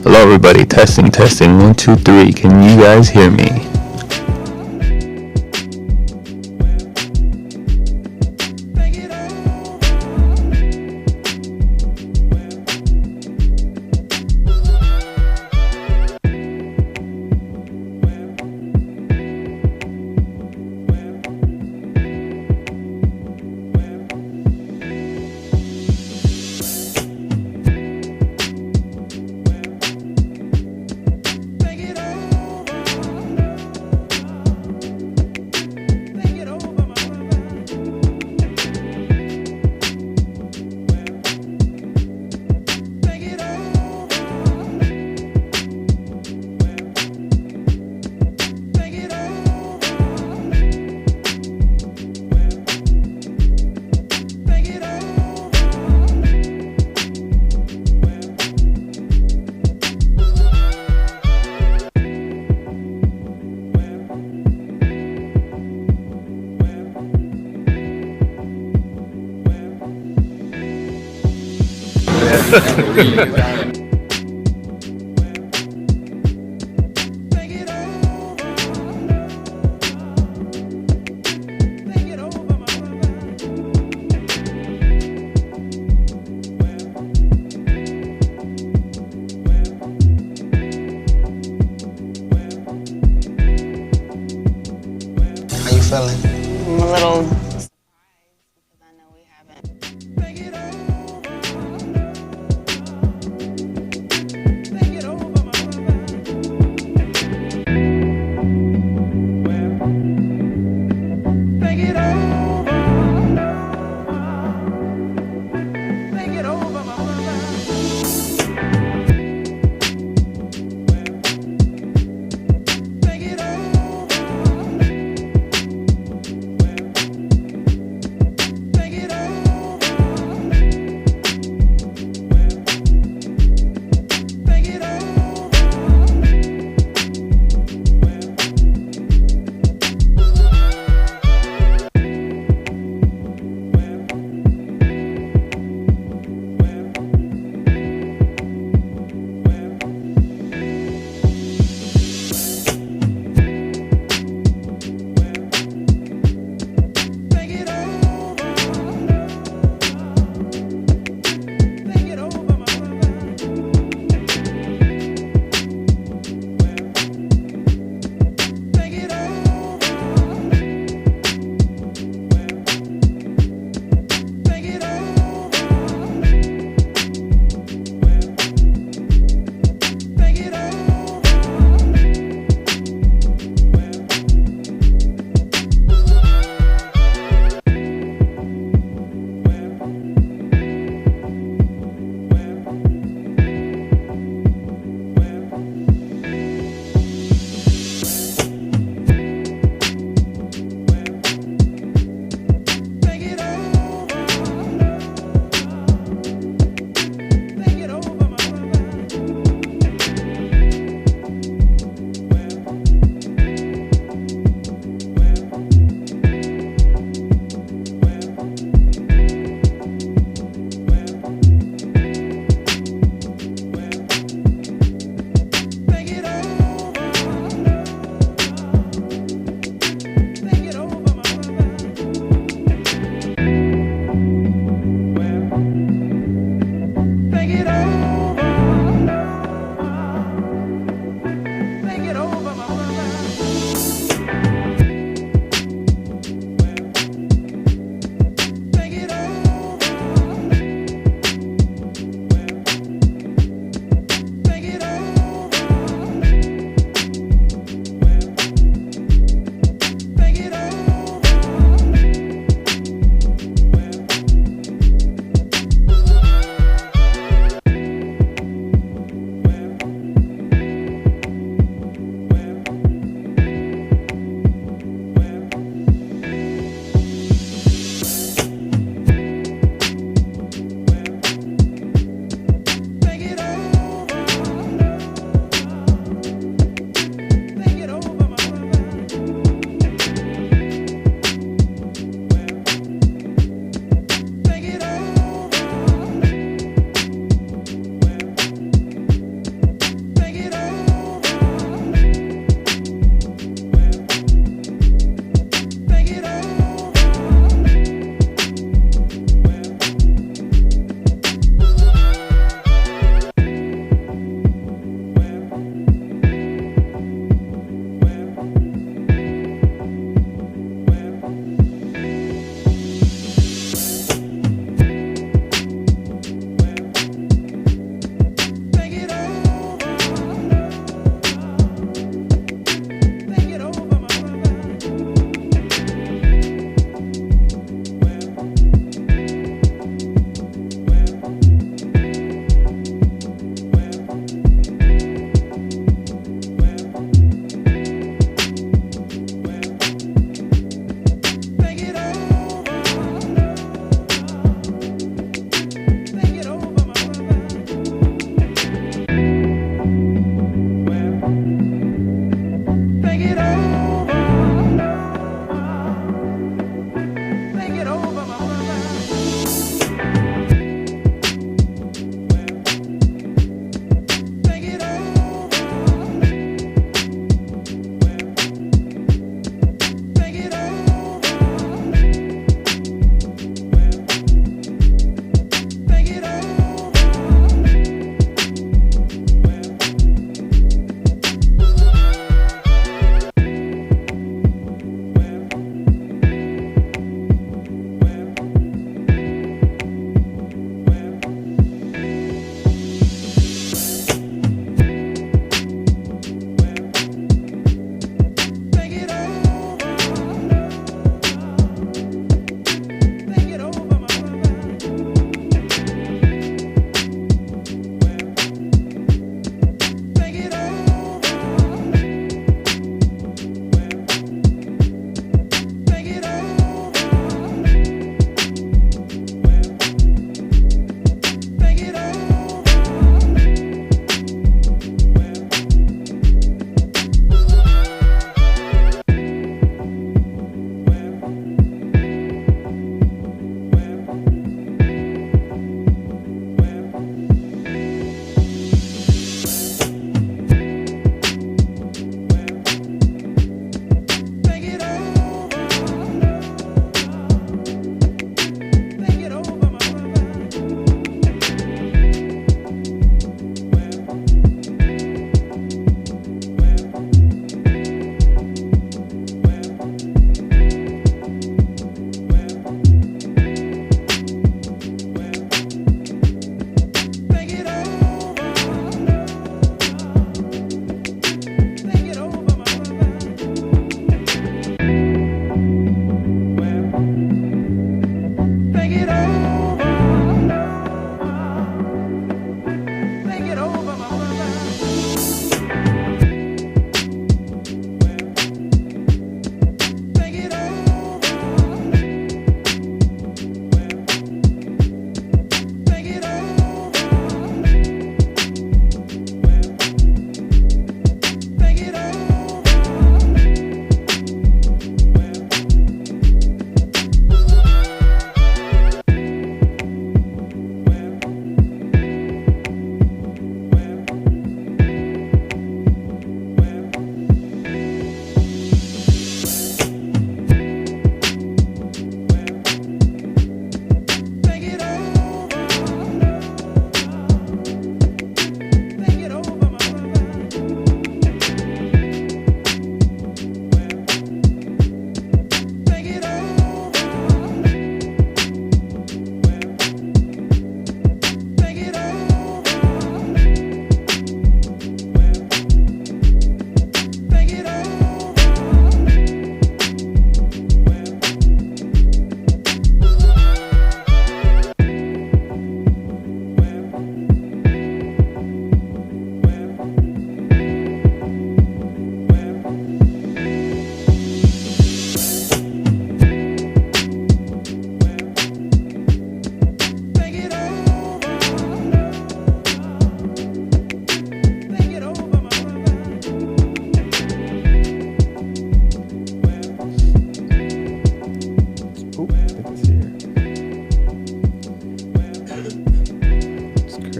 Hello everybody, testing, 1, 2, 3, can you guys hear me? How you feeling? I'm a little surprised because I know we haven't.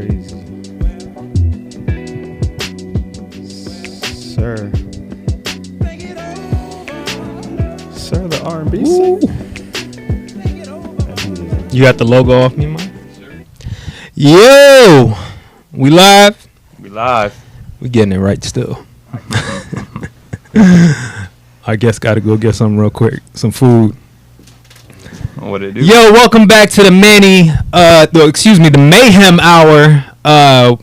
Crazy. Sir, the R&B singer. You got the logo off me, Mike? Yo! We live? We live. We getting it right still. I guess gotta go get something real quick. Some food. What it do? Yo, welcome back to the the Mayhem Hour. I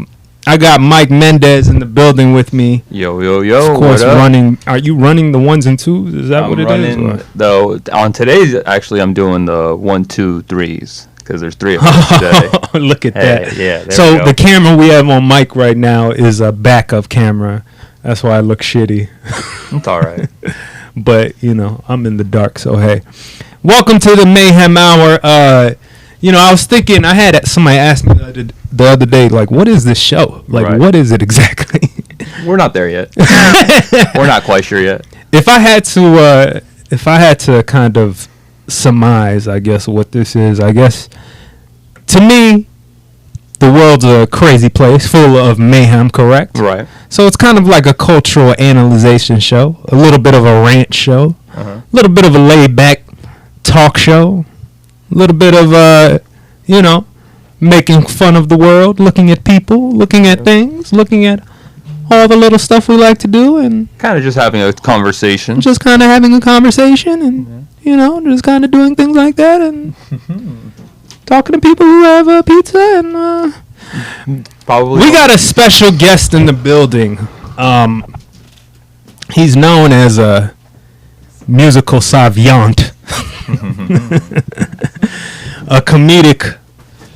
got Mike Mendez in the building with me. Yo. Of course, what up? running. Are you running the ones and twos? Is that what it is? Running, though, on today's, actually, I'm doing the 1, 2, 3s because there's 3 of us today. Look at that. Yeah. There So we go. the camera we have on Mike right now is a backup camera. That's why I look shitty. It's all right. But, I'm in the dark, so hey. Welcome to the Mayhem Hour. I was thinking, I had somebody ask me the other day, like, what is this show? Like, Right. What is it exactly? We're not there yet. We're not quite sure yet. If I had to kind of surmise, I guess, what this is, I guess, to me, the world's a crazy place full of mayhem, correct? Right. So it's kind of like a cultural analyzation show, a little bit of a rant show, a little bit of a laid-back talk show, a little bit of, making fun of the world, looking at people, looking at things, looking at all the little stuff we like to do, and Kind of just having a conversation. just kind of having a conversation, and, just kind of doing things like that, and talking to people who have pizza, and Probably. we got a special guest in the building. He's known as a musical savant, a comedic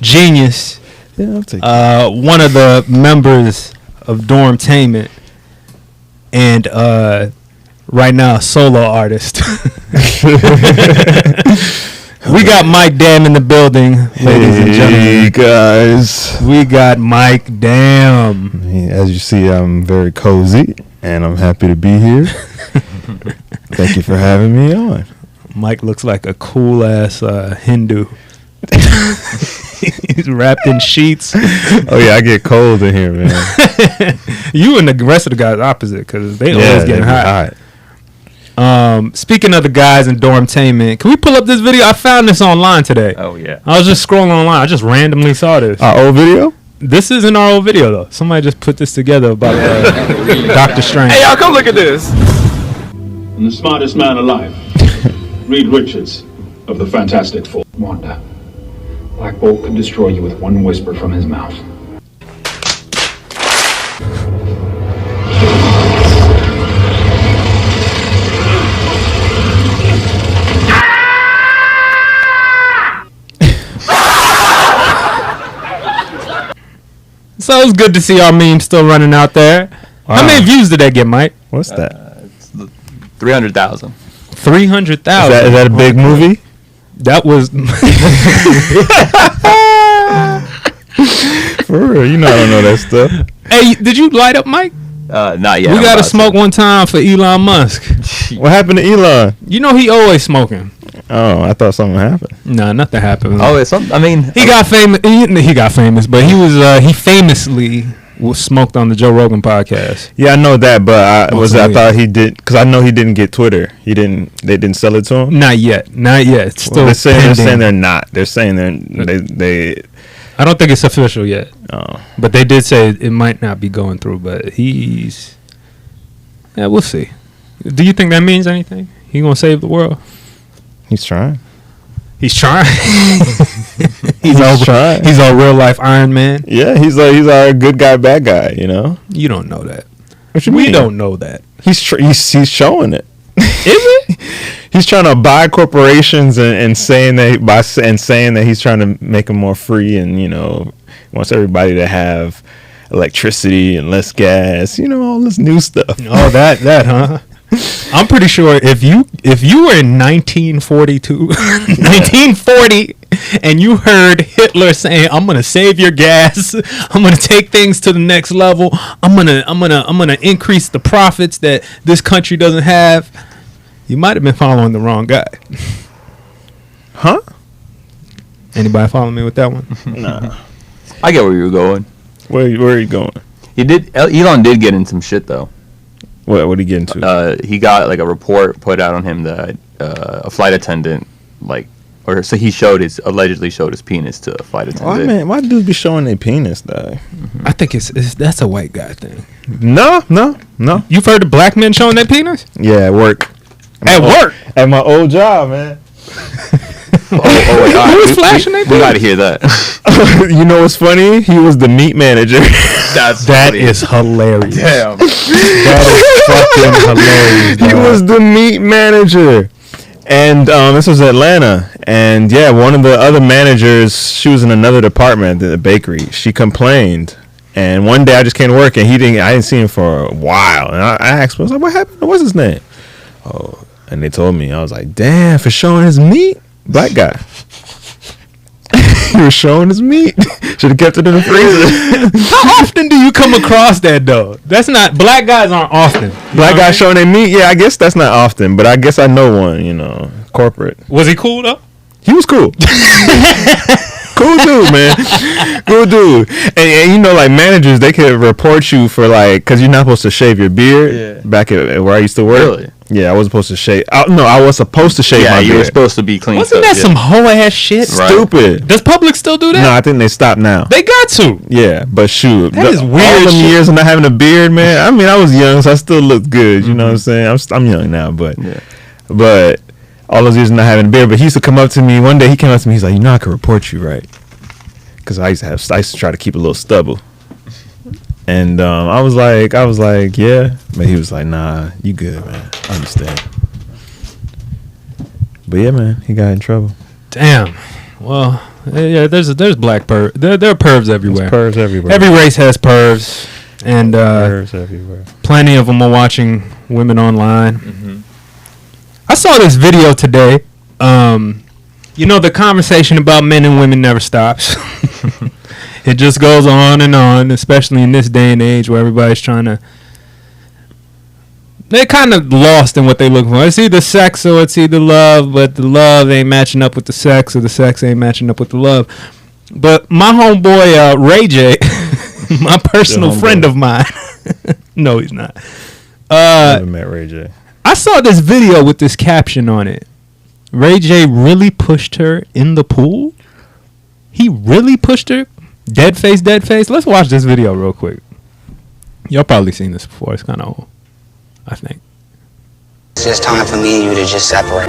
genius, Yeah, I'll take that. one of the members of Dormtainment, and right now a solo artist. We got Mike Dam in the building, ladies and Hey gentlemen. guys. We got Mike Dam. As you see, I'm very cozy and I'm happy to be here. Thank you for having me on. Mike looks like a cool ass Hindu. He's wrapped in sheets. Oh yeah, I get cold in here, man. You and the rest of the guys opposite because they always getting they hot. Speaking of the guys in Dormtainment, can we pull up this video? I found this online today. Oh, yeah. I was just scrolling online. I just randomly saw this. Our old video? This isn't our old video though. Somebody just put this together about Doctor Strange. Hey, y'all, come look at this. And the smartest man alive, Reed Richards of the Fantastic Four. Wanda, Black Bolt could destroy you with one whisper from his mouth. So it's good to see our meme still running out there. How Wow. many views did that get, Mike? What's that? 300,000. 300,000. Is that a big movie? That was. For real, I don't know that stuff. Hey, did you light up, Mike? Not yet. We I'm got to about smoke one time for Elon Musk. What happened to Elon? He always smoking. Oh, I thought something happened. Nah, nothing happened. Oh, it's something. I mean, He got famous. He got famous, but he famously was smoked on the Joe Rogan podcast. Yeah, I know that, but I Once a week. thought he did because I know he didn't get Twitter. They didn't sell it to him. Not yet. It's still They're saying pending. they're not. They're saying they. I don't think it's official yet, Oh, but they did say it might not be going through. But we'll see. Do you think that means anything? He gonna save the world? he's trying. He's trying. He's trying. He's a real life Iron Man. Yeah, he's our good guy, bad guy. You don't know that. What you We mean? don't know that. He's showing it. Is it? He's trying to buy corporations and saying that he's trying to make them more free and wants everybody to have electricity and less gas. All this new stuff. Oh, that, huh? I'm pretty sure if you were in 1940 and you heard Hitler saying, "I'm gonna save your gas, I'm gonna take things to the next level, I'm gonna increase the profits that this country doesn't have," you might have been following the wrong guy. Huh? Anybody follow me with that one? Nah. I get where you're going. Where are you going? Elon did get in some shit though. What did he get into? He got like a report put out on him that a flight attendant so he allegedly showed his penis to a flight attendant. Why dudes be showing their penis, though? I think that's a white guy thing. No. You've heard of black men showing their penis? Yeah, at work. At my old job, man. Wait, Who was flashing their we penis? gotta hear that. You know what's funny? He was the meat manager. That is hilarious. Damn. That is fucking hilarious. He was the meat manager. And this was Atlanta. And yeah, one of the other managers, she was in another department at the bakery. She complained. And one day I just came to work and I didn't see him for a while. And I asked him, I was like, what happened? What's his name? Oh, and they told me. I was like, damn, for showing his meat? Black guy. He was showing his meat. Should have kept it in the freezer. How often do you come across that though? That's not black guys aren't often. Black guys showing their meat? Yeah, I guess that's not often, but I guess I know one, corporate. Was he cool though? He was cool. Cool dude, man. Cool dude. And like managers, they could report you for because you're not supposed to shave your beard. Yeah. Back at where I used to work. Really? Yeah, I wasn't supposed to shave. I was supposed to shave my beard. You were supposed to be clean. Wasn't that some hoe ass shit? Right. Stupid. Does public still do that? No, I think they stopped now. They got to. Yeah, but shoot. That is weird All them shit. years of not having a beard, man. I mean, I was young, so I still looked good. You know what I'm saying? I'm young now, but all those years of not having a beard. But he used to come up to me. One day he came up to me. He's like, I can report you, right? Because I used to try to keep a little stubble. And I was like, yeah. But he was like, nah, you good, man. I understand. But yeah, man, he got in trouble. Damn. Well, yeah. There's black perv. There are pervs everywhere. There's pervs everywhere. Every race has pervs, and pervs everywhere. Plenty of them are watching women online. Mm-hmm. I saw this video today. The conversation about men and women never stops. It just goes on and on, especially in this day and age where everybody's they're kind of lost in what they look for. It's either sex or it's either love, but the love ain't matching up with the sex or the sex ain't matching up with the love. But my homeboy, Ray J, my personal friend of mine. No, he's not. I never met Ray J. I saw this video with this caption on it. Ray J really pushed her in the pool? He really pushed her? Dead face. Let's watch this video real quick. Y'all probably seen this before. It's kind of old, I think. It's just time for me and you to just separate.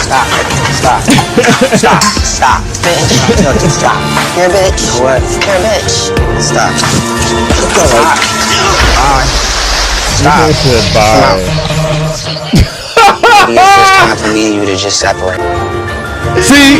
Stop, bitch. Stop. You're a bitch. What? You're a bitch. Stop. Stop. Stop. It's just time for me and you to just separate. See?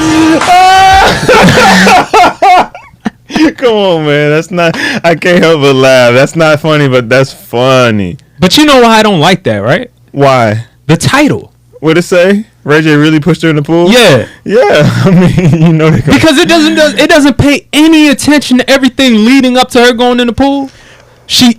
Come on, man. That's not. I can't help but laugh. That's not funny, but that's funny. But you know why I don't like that, right? Why? The title. What'd it say? Ray J really pushed her in the pool? Yeah. I mean, because it doesn't pay any attention to everything leading up to her going in the pool. She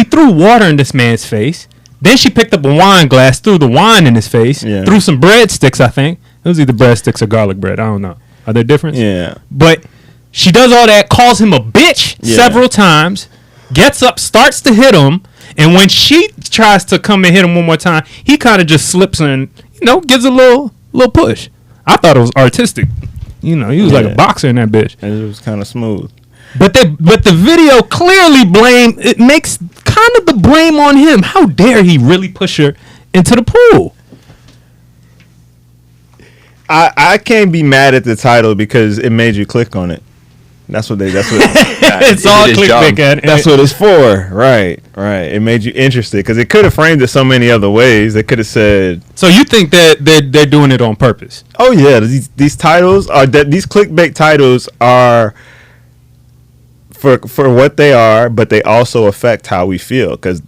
threw water in this man's face. Then she picked up a wine glass, threw the wine in his face, threw some breadsticks, I think. It was either breadsticks or garlic bread. I don't know. Are there difference? Yeah. But she does all that, calls him a bitch several times, gets up, starts to hit him, and when she tries to come and hit him one more time, he kind of just slips and, gives a little push. I thought it was artistic. He was like a boxer in that bitch. And it was kind of smooth. But the video clearly makes kind of the blame on him. How dare he really push her into the pool? I can't be mad at the title because it made you click on it. That's what it's all clickbait. That's what it's for. Right. It made you interested because it could have framed it so many other ways. They could have said. So you think that they're doing it on purpose? Oh yeah, these titles are these clickbait titles are for what they are, but they also affect how we feel because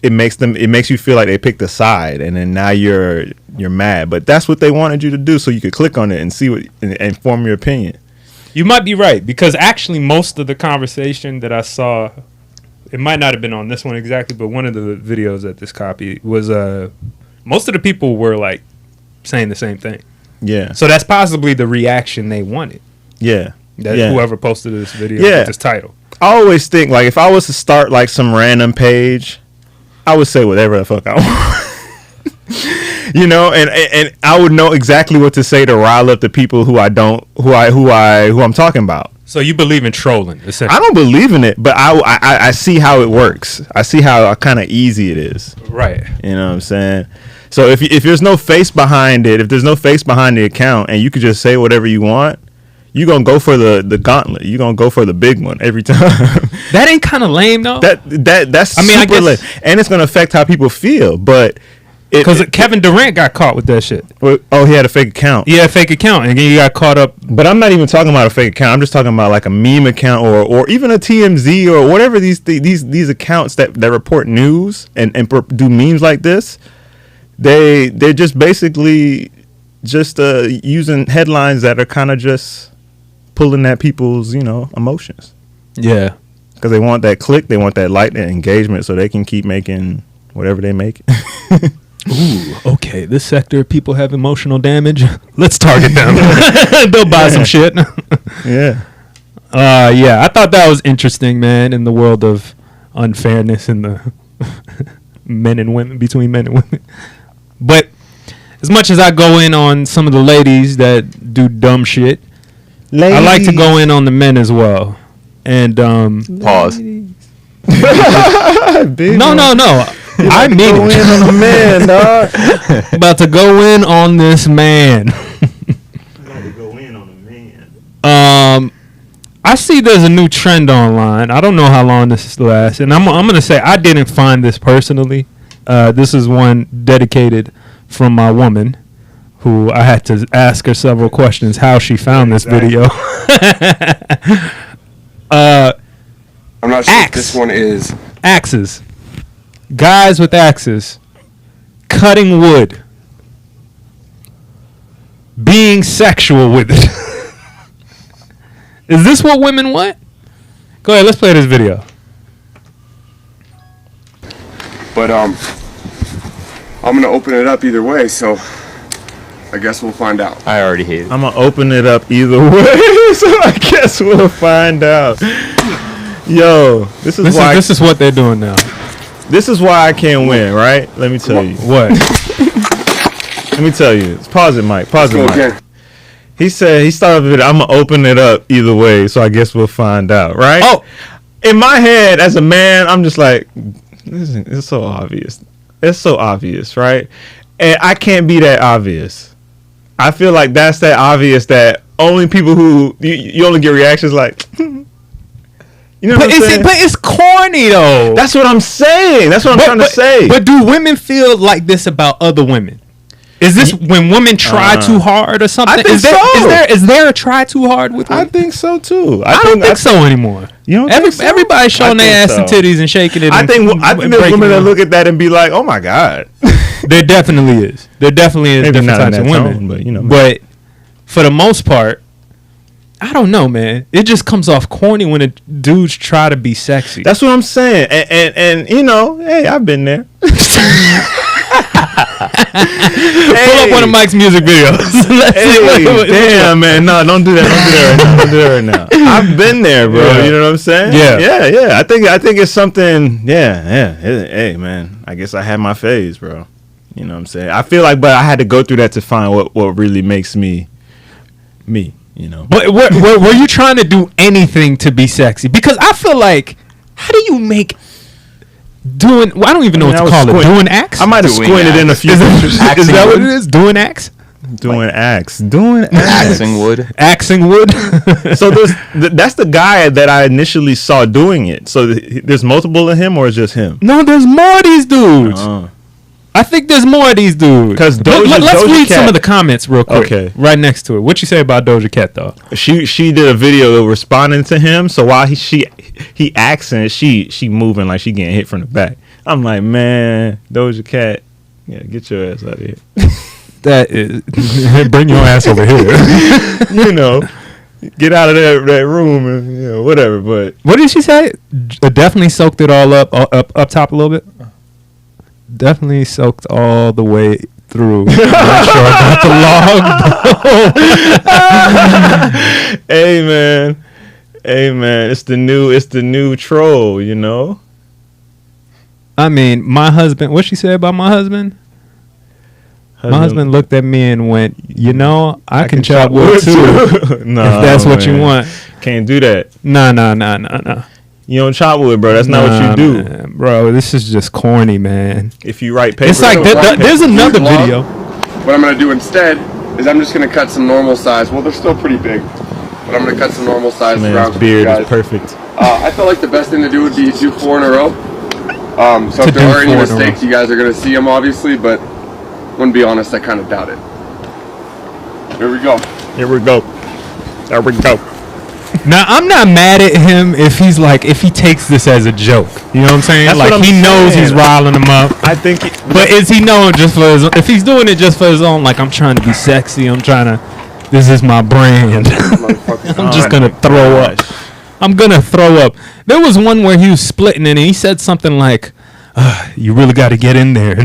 it makes you feel like they picked a side, and then now you're mad. But that's what they wanted you to do, so you could click on it and see and form your opinion. You might be right, because actually most of the conversation that I saw, it might not have been on this one exactly, but one of the videos that this copy was most of the people were like saying the same thing. Yeah. So that's possibly the reaction they wanted. Yeah. That Yeah. whoever posted this video Yeah. with this title. I always think, like, if I was to start, like, some random page, I would say whatever the fuck I want. You know, and I would know exactly what to say to rile up the people who I'm talking about. So you believe in trolling, essentially. I don't believe in it, but I see how it works. I see how kind of easy it is. Right. You know what I'm saying? So if there's no face behind it, if there's no face behind the account, and you could just say whatever you want, you're gonna go for the gauntlet. You're gonna go for the big one every time. That ain't kind of lame though. That's I mean, I super guess- lame. And it's gonna affect how people feel. But Because Kevin Durant got caught with that shit. he had a fake account. He had a fake account, and then he got caught up. But I'm not even talking about a fake account. I'm just talking about like a meme account or even a TMZ or whatever these accounts that report news and do memes like this. They're just basically just using headlines that are kind of just pulling at people's emotions Yeah. because they want that click, they want that like, that engagement, so they can keep making whatever they make. Ooh, okay. This sector of people have emotional damage. Let's target them. They'll buy some shit. Yeah. Yeah. I thought that was interesting, man. In the world of unfairness in the men and women, between men and women. But as much as I go in on some of the ladies that do dumb shit, I like to go in on the men as well. And Pause. no. I mean Go in on a man, dog. about to go in on this man. Go in on a man. I see there's a new trend online. I don't know how long this lasts, and I'm gonna say I didn't find this personally. This is one dedicated from my woman, who I had to ask her several questions how she found this video. I'm not sure Axe. if this one is. Axes. Guys with axes. Cutting wood. Being sexual with it. Is this what women want? Go ahead, let's play this video. But I'm gonna open it up either way, so I guess we'll find out. I already hate it. I'm gonna open it up either way, so I guess we'll find out. Yo, this is what they're doing now. This is why I can't win, right? Let me tell you. What? Let me tell you. Pause it, Mike. Pause it, Go Mike. again. He said he started with it. I'm gonna open it up either way, so I guess we'll find out, right? Oh, In my head, as a man, I'm just like, it's so obvious. It's so obvious, right? And I can't be that obvious. I feel like that's that obvious that only people who you only get reactions like, you know what I'm saying? but it's corny though. That's what I'm saying. That's what I'm trying to say. But do women feel like this about other women? Is this when women try too hard or something? I think so. Is there a try too hard with I women? think so too. I don't think so anymore. You don't think so? Everybody's showing I their ass think and titties and shaking it. I and think there's breaking women that it. look at that and be like, "Oh my god." There definitely is. There definitely is Maybe different not in types of that women. tone, but But for the most part, I don't know, man. It just comes off corny when dudes try to be sexy. That's what I'm saying. And hey, I've been there. Pull up one of Mike's music videos. Let's see what- Damn, man. No, don't do that. Don't do that right now. I've been there, bro. Yeah. You know what I'm saying? Yeah. I think it's something. Yeah. Hey, man. I guess I had my phase, bro. You know what I'm saying? I feel like, but I had to go through that to find what really makes me. You know. But were you trying to do anything to be sexy? Because I feel like, how do you make doing? Well, I don't even know what to call it. Doing acts? I might have Doing squinted in a acts. few. Is that what it is? Doing acts? Doing acts. Doing acts. Axing wood. Axing wood? So that's the guy that I initially saw doing it. So there's multiple of him, or it's just him? No, there's more of these dudes. I think there's more of these dudes. 'Cause let's Doja read some Cat- of the comments real quick. Okay. Right next to it. What you say about Doja Cat though? She did a video responding to him. So while he accent, she moving like she getting hit from the back. I'm like, man, Doja Cat, yeah, get your ass out of here. That is bring your ass over here. Get out of that room and whatever. But What did she say? Definitely soaked it all up top a little bit. Definitely soaked all the way through. I'm not sure about the log. Hey man, it's the new troll, you know. I mean, my husband. What she said about my husband? My husband looked at me and went, "You know, I can chop wood too. No, if that's what you man. want." Can't do that. No. You don't chop wood, bro. That's not what you do, man, bro. This is just corny, man. If you write paper, It's like there's another video. What I'm gonna do instead is I'm just gonna cut some normal size. Well, they're still pretty big, but I'm gonna cut some normal size man's rounds. beard is perfect. I felt like the best thing to do would be do 4 in a row. So if there are any mistakes, you guys are gonna see them, obviously. But I'm gonna be honest, I kind of doubt it. Here we go. Now I'm not mad at him if he takes this as a joke. You know what I'm saying? That's like what I'm he knows saying. he's riling him up. I think, But is he knowing just for his? If he's doing it just for his own, like I'm trying to be sexy, this is my brand. I'm just gonna throw up. I'm gonna throw up. There was one where he was splitting it and he said something like, "You really got to get in there."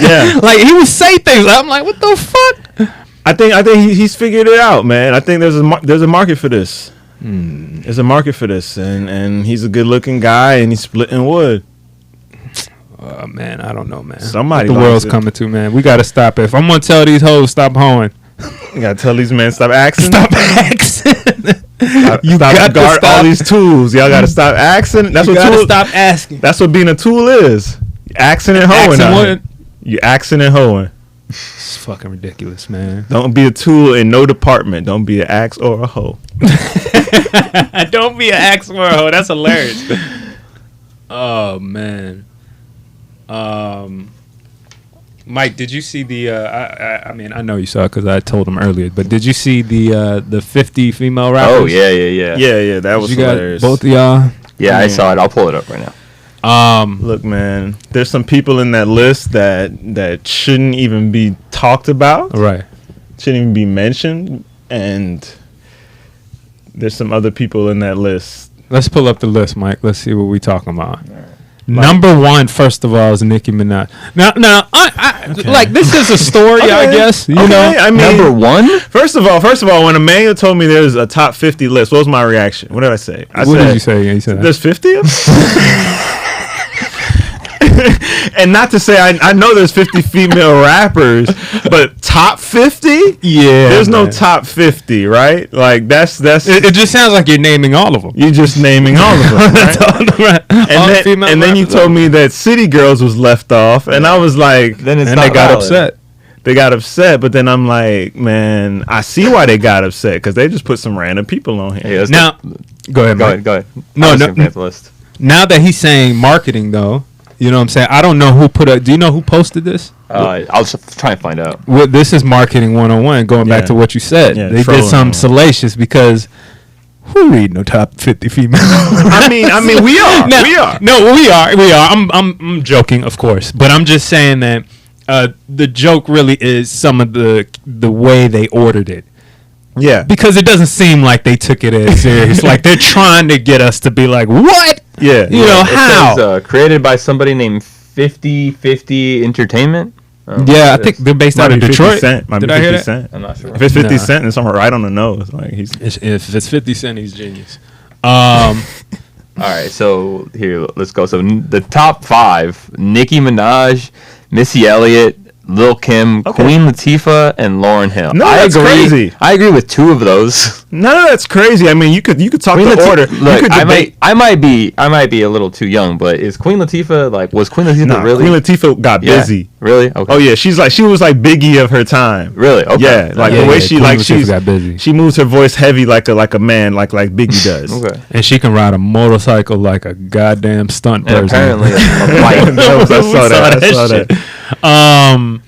yeah. Like he would say things. I'm like, what the fuck? I think he's figured it out, man. I think there's a market for this. There's a market for this, and he's a good looking guy, and he's splitting wood. Man, I don't know, man. Somebody what the likes world's it. coming to, man. We gotta stop it. If I'm gonna tell these hoes stop hoeing, You gotta tell these men stop axing. stop axing. You got got to guard stop. all these tools. Y'all gotta stop axing. That's You what gotta tool, stop asking. That's what being a tool is. Axing and hoeing. Axing out what? here. You axing and hoeing. It's fucking ridiculous, man. Don't be a tool in no department. Don't be an axe or a hoe. Don't be an axe or a hoe. That's hilarious. Oh man. Mike, did you see the? I mean, I know you saw it because I told him earlier. But did you see the 50 female rappers? Oh yeah. Yeah. That was You got hilarious. both of y'all. Yeah, I saw it. I'll pull it up right now. Look, man. There's some people in that list that shouldn't even be talked about. Right. Shouldn't even be mentioned. And there's some other people in that list. Let's pull up the list, Mike. Let's see what we talking about. Number one, first of all, is Nicki Minaj. Now, like this is a story, I guess. You know, I mean, Number one? First of all, when Emmanuel told me there's a top 50 list, what was my reaction? What did I say? What did you say? You said There's 50 of them? And not to say I know there's 50 female rappers, but top 50? Yeah, There's no man. top 50, right? Like that's It just sounds like you're naming all of them. you just naming all of them. Right? And then you told me that City Girls was left off, and I was like, Then it's and not they got valid. upset. they got upset, but then I'm like, man, I see why they got upset because they just put some random people on here. Hey, let's Now, go ahead, go Mike. ahead, go ahead. No, I was no, gonna finish the list. Now that he's saying marketing, though, you know what I'm saying? I don't know who put up. Do you know who posted this? I'll just try and find out. Well, this is marketing 101. Going back Yeah. to what you said, Yeah, they did trolling something them. salacious because who read no top 50 female? I mean, we are. No, we are. No, we are. I'm joking, of course, but I'm just saying that the joke really is some of the way they ordered it. Yeah. Because it doesn't seem like they took it as serious. Like they're trying to get us to be like, what? Yeah. You know, It how? says, created by somebody named 5050 Entertainment. Yeah, I think they're based out of 50 Detroit. Cent. Might Did be I hear 50 that? Cent. I'm not sure. If it's 50 Nah. Cent, then somewhere right on the nose. Like he's If it's 50 Cent, he's genius. All right, so here, let's go. So the top 5: Nicki Minaj, Missy Elliott, Lil Kim, Okay. Queen Latifah, and Lauryn Hill. No, I that's agree. crazy. I agree with 2 of those. none of that's crazy. I mean, you could talk Queen the Latifah- order. Look, you could debate. I might be a little too young, but is Queen Latifah was Queen Latifah Nah, really? Queen Latifah got Yeah. busy. Really? Okay. Oh yeah, she was like Biggie of her time. Really? Okay. Yeah, like Yeah, the way yeah, she Queen like Latifah got busy. she moves her voice heavy like a man like Biggie does. Okay. And she can ride a motorcycle like a goddamn stunt And person. apparently, a white. I saw that.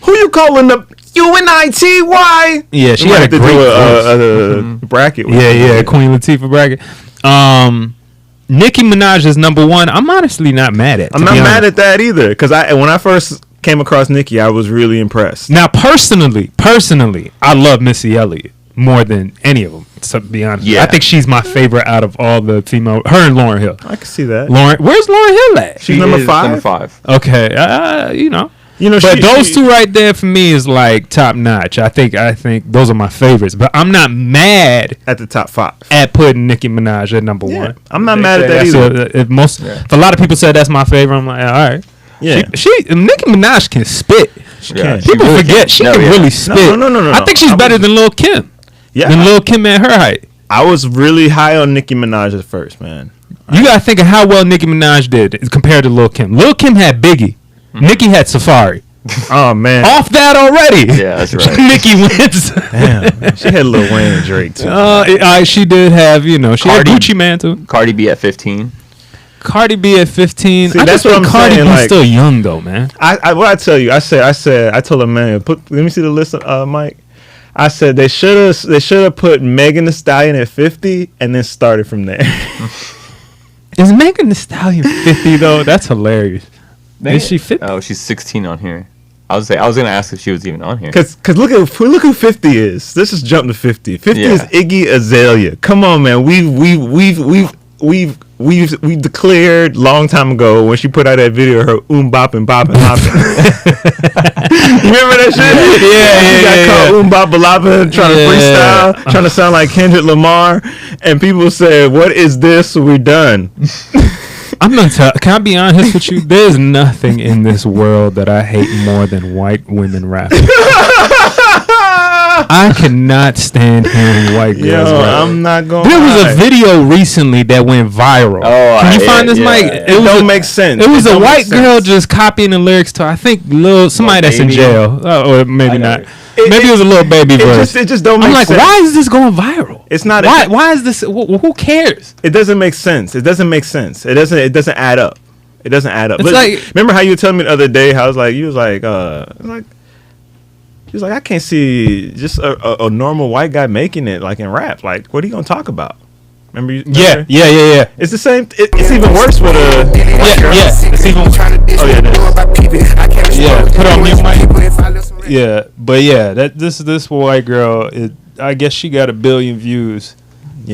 Who you calling the UNITY? Yeah, she We had have a to great do voice. a bracket. with Yeah, her. Queen Latifah bracket. Nicki Minaj is number one. I'm honestly not mad at. I'm not mad at that either because when I first came across Nicki, I was really impressed. Now, personally, I love Missy Elliott more than any of them. To be honest, Yeah. I think she's my favorite out of all the female. Her and Lauryn Hill. I can see that. Where's Lauryn Hill at? She's number is 5. Number 5. Okay, you know, You know, but those two right there for me is like top notch. I think those are my favorites. But I'm not mad at the top 5 at putting Nicki Minaj at number 1. I'm not mad at that either. If a lot of people said that's my favorite, I'm like, all right. Yeah, Nicki Minaj can spit. She can. People really forget she can really spit. No. I think she's better than Lil Kim. Yeah, than Lil Kim at her height. I was really high on Nicki Minaj at first, man. You gotta think of how well Nicki Minaj did compared to Lil Kim. Lil Kim had Biggie. Nicki had Safari. Oh man, off that already. Yeah, that's right. Nicki wins. Damn, she had Lil Wayne and Drake too. She did have, she had Gucci Man too. Cardi B at 15. Cardi B at 15. See, that's what I'm Cardi saying. Cardi Like, still young though, man. What I tell you, I told her, man, let me see the list, Mike. I said they should have put Megan Thee Stallion at 50 and then started from there. Is Megan Thee Stallion 50 though? That's hilarious. Is she 50? Oh, she's 16 on here. I was gonna ask if she was even on here. Cause look who 50 is. Let's just jump to 50. 50 is Iggy Azalea. Come on, man. We've declared long time ago when she put out that video of her bopping bopping hopping. Remember that shit? Yeah. She got called bop bopping trying to freestyle, trying to sound like Kendrick Lamar, and people said, "What is this? We're done." I'm gonna tell. Can I be honest with you? There's nothing in this world that I hate more than white women rapping. I cannot stand hearing white girls rap. I'm not going. There was a video recently that went viral. Oh, can you find this, Mike? It don't make sense. It was a white girl just copying the lyrics to, I think, somebody that's in jail, or maybe not. Maybe it was a little baby verse. It just don't make sense. I'm like, why is this going viral? It's not. Why is this? Who cares? It doesn't make sense. It doesn't make sense. It doesn't add up. It doesn't add up. It's like, remember how you were telling me the other day how you was like, I can't see just a normal white guy making it like in rap. Like, what are you gonna talk about? Remember? Yeah. It's the same. It's even worse with a. Yeah. It's even. Oh yeah. Yeah. Put on mute, Mike. Yeah, but this white girl, I guess she got 1 billion views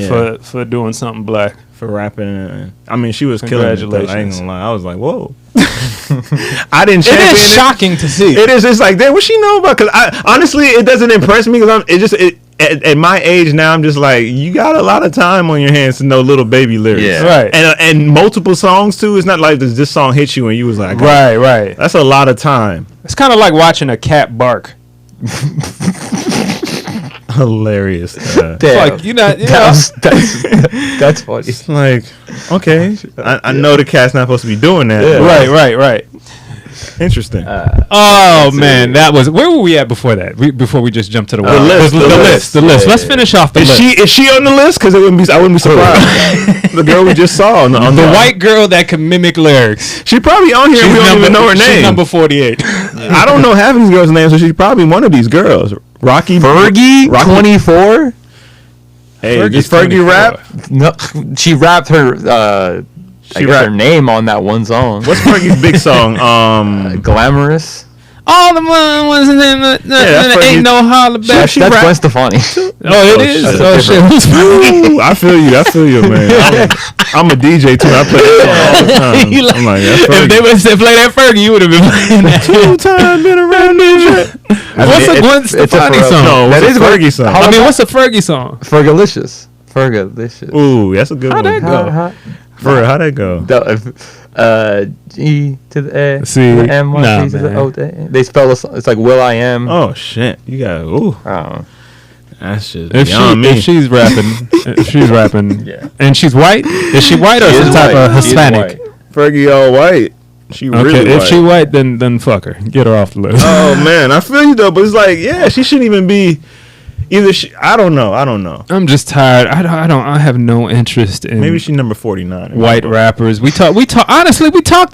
for doing something black. For rapping. I mean, she was killing it. I ain't gonna lie. I was like, whoa. I didn't champion it. It is shocking to see. It is. It's like, damn, what she know about? Because honestly, it doesn't impress me. Because at my age now, I'm just like, you got a lot of time on your hands to know little baby lyrics. Yeah. Right. And multiple songs too. It's not like this song hit you and you was like, right. That's a lot of time. It's kind of like watching a cat bark. Hilarious. Damn. Like, That's funny. It's like, okay, I know the cat's not supposed to be doing that. Yeah. Right. Interesting. Man, that was, where were we at before that? Before we just jumped to the list. The list. Let's finish off the list. Is she on the list? Because I wouldn't be surprised. The girl we just saw on the white girl that can mimic lyrics. She probably on here. We don't even know her name. She's number 48. I don't know half of these girls' names, so she's probably one of these girls. Fergie, 24. Hey, does Fergie rap? No, she rapped her. Her name on that one song. What's Fergie's big song? Glamorous. All the ones and then ain't no holler back. That's Gwen Stefani. Oh, it is. Oh shit. I feel you, man. I'm a DJ too. I play that song all the time. I'm like, that's Fergie. If they would have play that Fergie, you would have been playing that. 2 times been around this shit. What's a Gwen Stefani song? No, that is a Fergie song. I mean, what's a Fergie song? Fergalicious. Ooh, that's a good one. How'd that go? How'd that go? G to the A, C, to the M, nah, to the O. They spell it's like Will I Am. Oh shit, you got that's just if she's rapping, yeah. And she's white. Is she white or some type of Hispanic? Fergie all white. She really white. If she white, then fuck her. Get her off the list. Oh man, I feel you though, but it's like, yeah, she shouldn't even be. Either I don't know. I'm just tired. I have no interest in. Maybe she's number 49. White rappers. We talked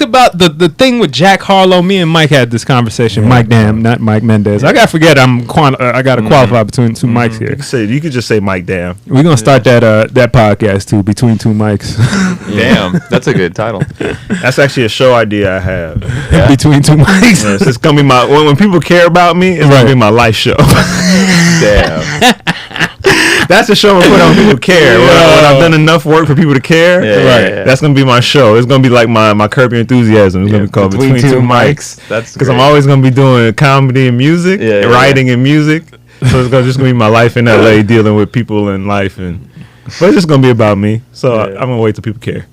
about the thing with Jack Harlow. Me and Mike had this conversation. Yeah. Mike Dam, not Mike Mendez. I gotta forget. I gotta qualify between two mics here. You could just say Mike Dam. We're gonna start that podcast too, between two mics. Damn, that's a good title. That's actually a show idea I have. Yeah. Between two mics. Yes, it's gonna be my when people care about me. It's gonna be my life show. Damn. That's the show I'm put on people to care. When I've done enough work for people to care, that's gonna be my show. It's gonna be like my Curb Your Enthusiasm. It's gonna be called Between Two Mics. That's because I'm always gonna be doing comedy and music, writing and music. So it's just gonna be my life in LA, dealing with people in life, but it's just gonna be about me. So I'm gonna wait till people care.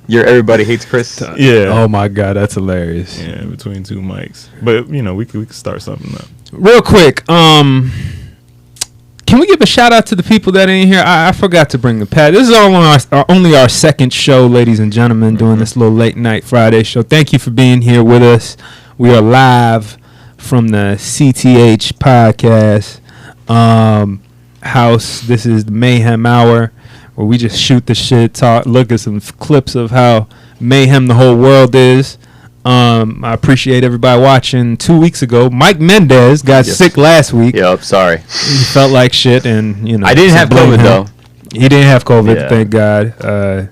Your Everybody Hates Chris. Yeah. Oh my God, that's hilarious. Yeah, Between Two Mics. But we could start something up. Real quick, can we give a shout out to the people that ain't here? I forgot to bring the pad. This is only our second show, ladies and gentlemen, doing this little late night Friday show. Thank you for being here with us. We are live from the CTH podcast house. This is the Mayhem Hour, where we just shoot the shit, talk, look at some clips of how mayhem the whole world is. I appreciate everybody watching. 2 weeks ago, Mike Mendez got sick last week. Yep, sorry. He felt like shit, and I didn't have COVID though. He didn't have COVID, thank God.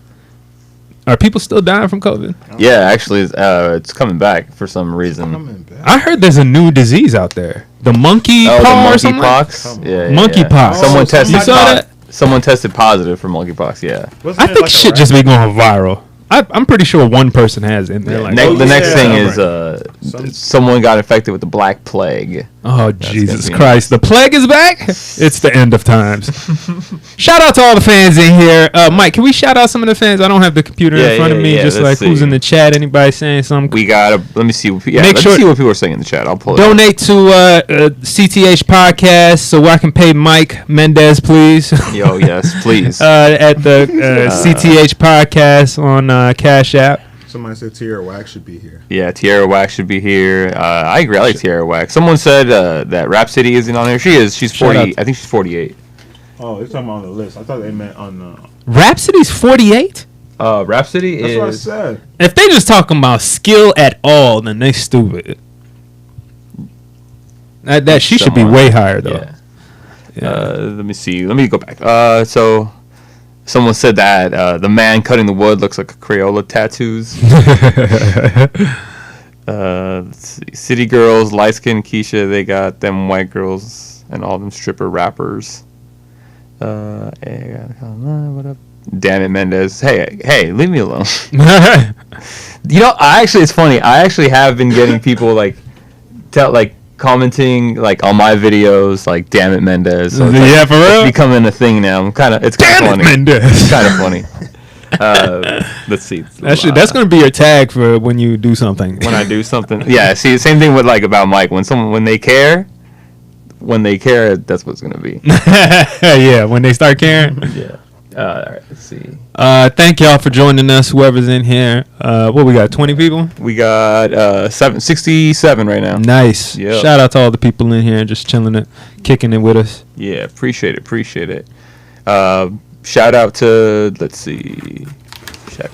Are people still dying from COVID? Yeah, actually, it's coming back for some reason. I heard there's a new disease out there, the monkey pox. Monkeypox. Someone tested. You saw that? Someone tested positive for monkeypox. Yeah. I think shit just be going viral. I'm pretty sure one person has it. The next thing is someone got infected with the Black Plague. Oh, Jesus Christ. The plague is back? It's the end of times. Shout out to all the fans in here. Mike, can we shout out some of the fans? I don't have the computer in front of me. Just like who's in the chat. Anybody saying something? We got to, let me see. Let's see what people are saying in the chat. I'll pull it Donate to CTH Podcast so I can pay Mike Mendez, please. Yo, yes, please. At the CTH Podcast on Cash App. Somebody said Tierra Wax should be here. Yeah, Tierra Wax should be here. I agree. I like Tierra Wax. Someone said that Rhapsody isn't on here. She is. She's 40. I think she's 48. Oh, they're talking about on the list. I thought they meant on the... Rhapsody's 48? Rhapsody That's is... what I said. If they just talking about skill at all, then they stupid. That she should be way higher, though. Yeah. Let me see. Let me go back. So... Someone said that the man cutting the wood looks like a Crayola tattoos. Let's see. City girls, light skin Keisha, they got them white girls and all them stripper rappers. What up? Damn it, Mendez. Hey, leave me alone. It's funny. I actually have been getting people commenting on my videos, damn it, Mendez. So for real, it's becoming a thing now. It's kind of funny. Mendez. It's kind of funny. Let's see. That's gonna be your tag for when you do something. When I do something, yeah. See, same thing with about Mike. When they care, that's what's gonna be. Yeah, when they start caring. Yeah. All right. Let's see. Thank y'all for joining us. Whoever's in here. What we got? 20 people. We got 67 right now. Nice. Yep. Shout out to all the people in here just chilling it, kicking it with us. Yeah, appreciate it. Shout out to, let's see.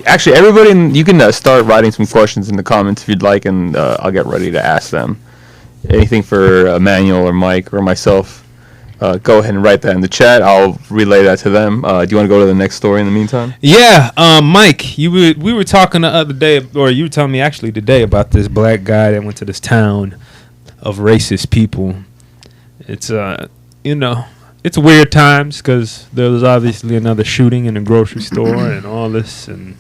Actually, everybody, you can start writing some questions in the comments if you'd like, and I'll get ready to ask them. Anything for Emmanuel or Mike or myself. Go ahead and write that in the chat. I'll relay that to them. Do you want to go to the next story in the meantime? Yeah, Mike, we were talking the other day, or you were telling me actually today about this black guy that went to this town of racist people. It's it's weird times because there was obviously another shooting in a grocery store and all this and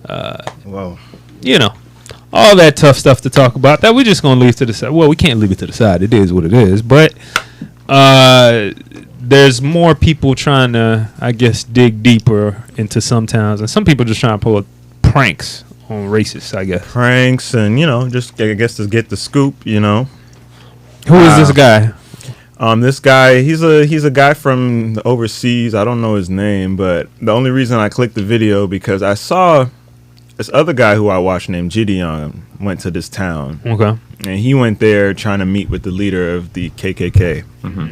all that tough stuff to talk about that we're just gonna leave to the side. Well, we can't leave it to the side. It is what it is, but. There's more people trying to, I guess, dig deeper into some towns, and some people just trying to pull pranks on racists, I guess. Pranks and, just, I guess, to get the scoop, Who is this guy? This guy, he's a guy from the overseas. I don't know his name, but the only reason I clicked the video because I saw this other guy who I watched named Gideon went to this town. Okay. And he went there trying to meet with the leader of the KKK. Mm-hmm.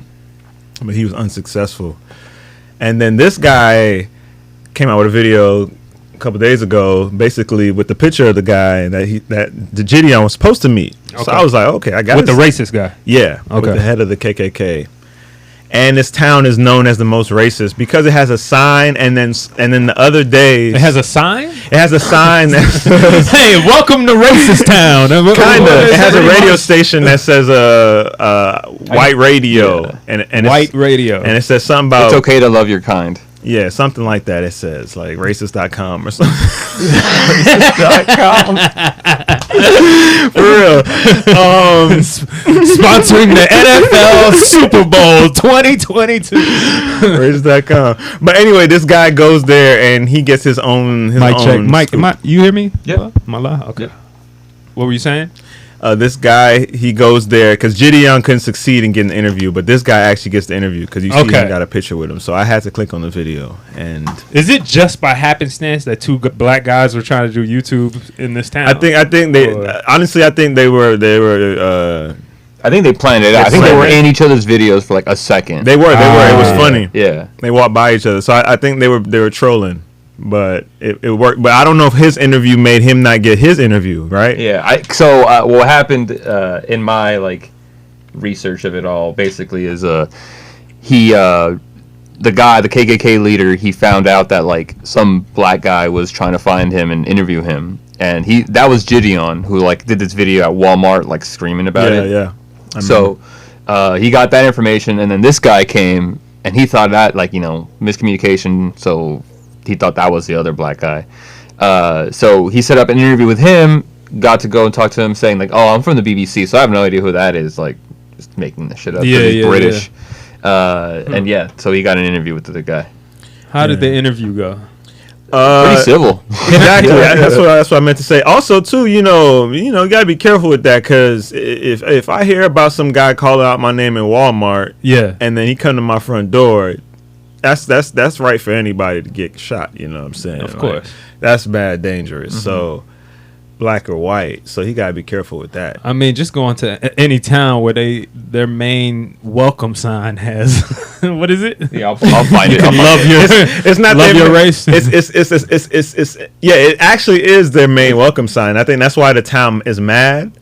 But he was unsuccessful. And then this guy came out with a video a couple days ago, basically with the picture of the guy that the Gideon was supposed to meet. Okay. So I was like, okay, I got with the racist guy. Yeah, with the head of the KKK. and this town is known as the most racist because it has a sign, and then the other day It has a sign. it has a sign that says, Hey, welcome to racist town. kinda. It has a radio station that says white radio, and White radio. and it says something about It's okay to love your kind. yeah, something like that. It says like racist.com or something. For real. Sponsoring the NFL Super Bowl 2022. Racist.com. But anyway, this guy goes there and he gets his own. Mic check. Mike, scoop. you hear me? Yeah. Am I live? Okay. What were you saying? This guy, he goes there because Gideon couldn't succeed in getting the interview, but this guy actually gets the interview because you see he got a picture with him. So I had to click on the video. And Is it just by happenstance that two black guys were trying to do YouTube in this town? I think they honestly, I think they were. I think they planned it out. I think they were in each other's videos for like a second. They were. It was funny. Yeah. They walked by each other, so I think they were trolling. But it worked. But I don't know if his interview made him not get his interview, right? Yeah. So what happened in my like research of it all basically is the guy, the KKK leader, he found out that like some black guy was trying to find him and interview him, and that was Gideon who like did this video at Walmart like screaming about it. Yeah. So he got that information, and then this guy came and he thought that like miscommunication. So he thought that was the other black guy. So he set up an interview with him, got to go and talk to him saying like, oh, I'm from the BBC, so I have no idea who that is, like just making the shit up. Yeah, he's yeah, British. And so he got an interview with the guy. How did the interview go? Pretty civil. Exactly. That's what I meant to say. Also, too, you gotta be careful with that because if I hear about some guy calling out my name in Walmart, and then he come to my front door, that's right for anybody to get shot. You know what I'm saying? Of course, that's bad, dangerous. Mm-hmm. So, black or white. So he gotta be careful with that. I mean, just going to any town where their main welcome sign has what is it? Yeah, I'll find it. It's not love your race. It's it actually is their main welcome sign. I think that's why the town is mad.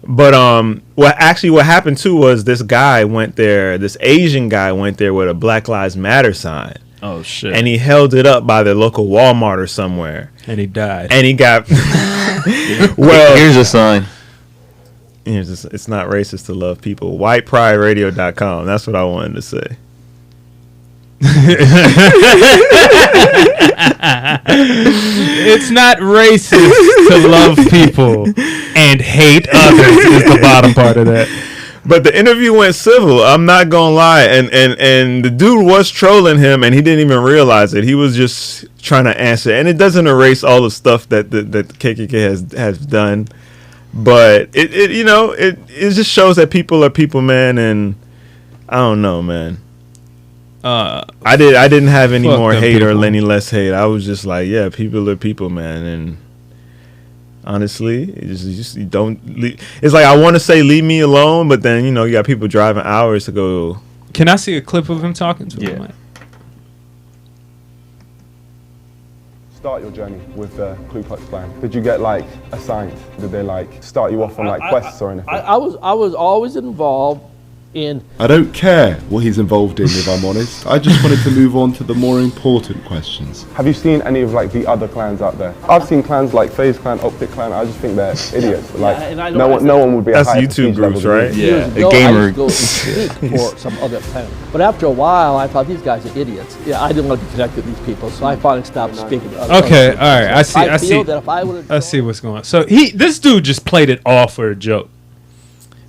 But what happened too was this Asian guy went there with a Black Lives Matter sign. Oh shit! And he held it up by the local Walmart or somewhere. And he died. And he got well. Here's a sign. It's not racist to love people. WhitePrideRadio.com. That's what I wanted to say. It's not racist to love people and hate others is the bottom part of that. But the interview went civil. I'm not gonna lie, and the dude was trolling him, and he didn't even realize it. He was just trying to answer, and it doesn't erase all the stuff that the KKK has done, but it just shows that people are people, man. And I don't know, man. I didn't have any more hate or any less hate. I was just like, yeah, people are people, man. And honestly, you don't. It's like I want to say leave me alone, but then you got people driving hours to go. Can I see a clip of him talking to him? Start your journey with the Ku Klux Klan. Did you get assigned? Did they start you off on quests or anything? I was always involved in. I don't care what he's involved in, if I'm honest. I just wanted to move on to the more important questions. Have you seen any of the other clans out there? I've seen clans like FaZe Clan, Optic Clan. I just think they're idiots. No one would be. That's YouTube groups, right? Yeah, a gamer. I used to go and speak for some other clan, but after a while, I thought these guys are idiots. Yeah, I didn't want to be connected with these people, so I finally stopped speaking to other. Okay, all right, I see. I see. That if I see what's going on. So this dude just played it off for a joke.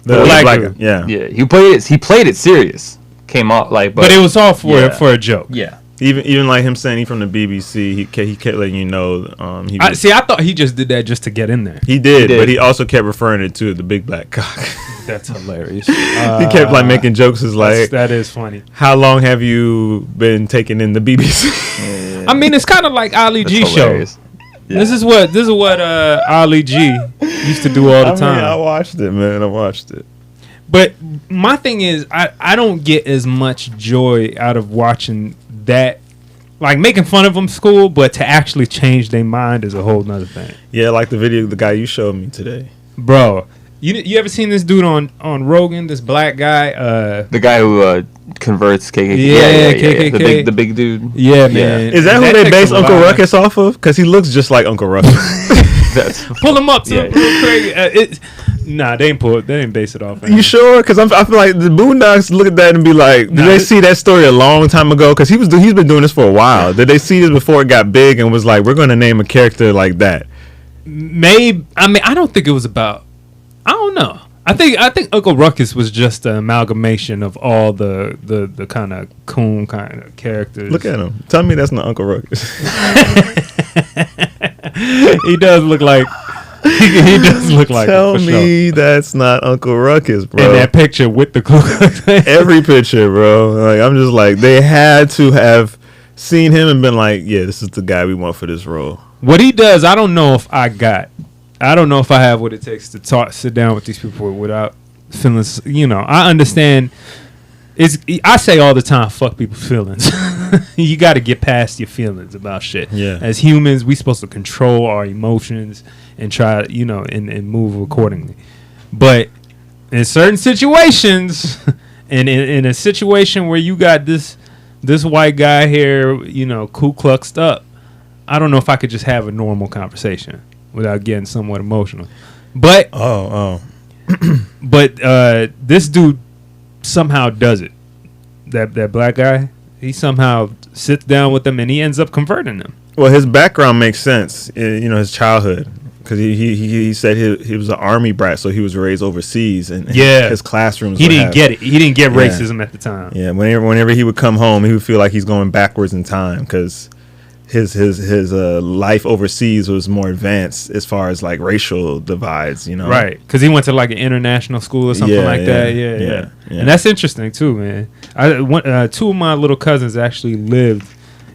The black dude. Yeah. He played it serious. Came off but it was all for a joke. Yeah. Even like him saying he from the BBC, he kept letting you know. I thought he just did that just to get in there. He did, but he also kept referring it to the big black cock. That's hilarious. He kept making jokes that is funny. How long have you been taking in the BBC? I mean, it's kind of like Ali G shows. Yeah. This is what Ali G used to do all the time. I watched it, man. I watched it. But my thing is, I don't get as much joy out of watching that, making fun of them school, but to actually change their mind is a whole nother thing. Yeah, like the video, the guy you showed me today. Bro, You ever seen this dude on Rogan? This black guy. The guy who converts KKK. Yeah, KKK. The big dude. Yeah, man. Is that who they base Uncle Ruckus off of? Because he looks just like Uncle Ruckus. Pull him up. Real quick. Nah, they didn't base it off. You sure? Because I feel like the Boondocks look at that and be like, did they see that story a long time ago? Because he's been doing this for a while. Did they see this before it got big and was like, we're going to name a character like that? Maybe. I mean, I don't think it was about. I don't know. I think Uncle Ruckus was just an amalgamation of all the kind of coon kind of characters. Look at him. Tell me that's not Uncle Ruckus. He does look like. He does look like. Tell me that's not Uncle Ruckus, bro. In that picture with the Ku Klux Klan. Every picture, bro. Like I'm just like they had to have seen him and been like, yeah, this is the guy we want for this role. What he does, I don't know if I don't know if I have what it takes to sit down with these people without feeling. You know, I understand. I say all the time, fuck people's feelings. You got to get past your feelings about shit. Yeah. As humans, we supposed to control our emotions and try, and move accordingly. But in certain situations, and in a situation where you got this white guy here, Ku Kluxed up, I don't know if I could just have a normal conversation without getting somewhat emotional. But but this dude somehow does it. That black guy, he somehow sits down with them and he ends up converting them. Well, his background makes sense. His childhood, because he said he was an army brat, so he was raised overseas, and his classrooms. He didn't get it. He didn't get racism at the time. Yeah, whenever he would come home, he would feel like he's going backwards in time because his life overseas was more advanced as far as like racial divides, Right, because he went to like an international school or something like that. Yeah. And that's interesting too, man. Two of my little cousins actually lived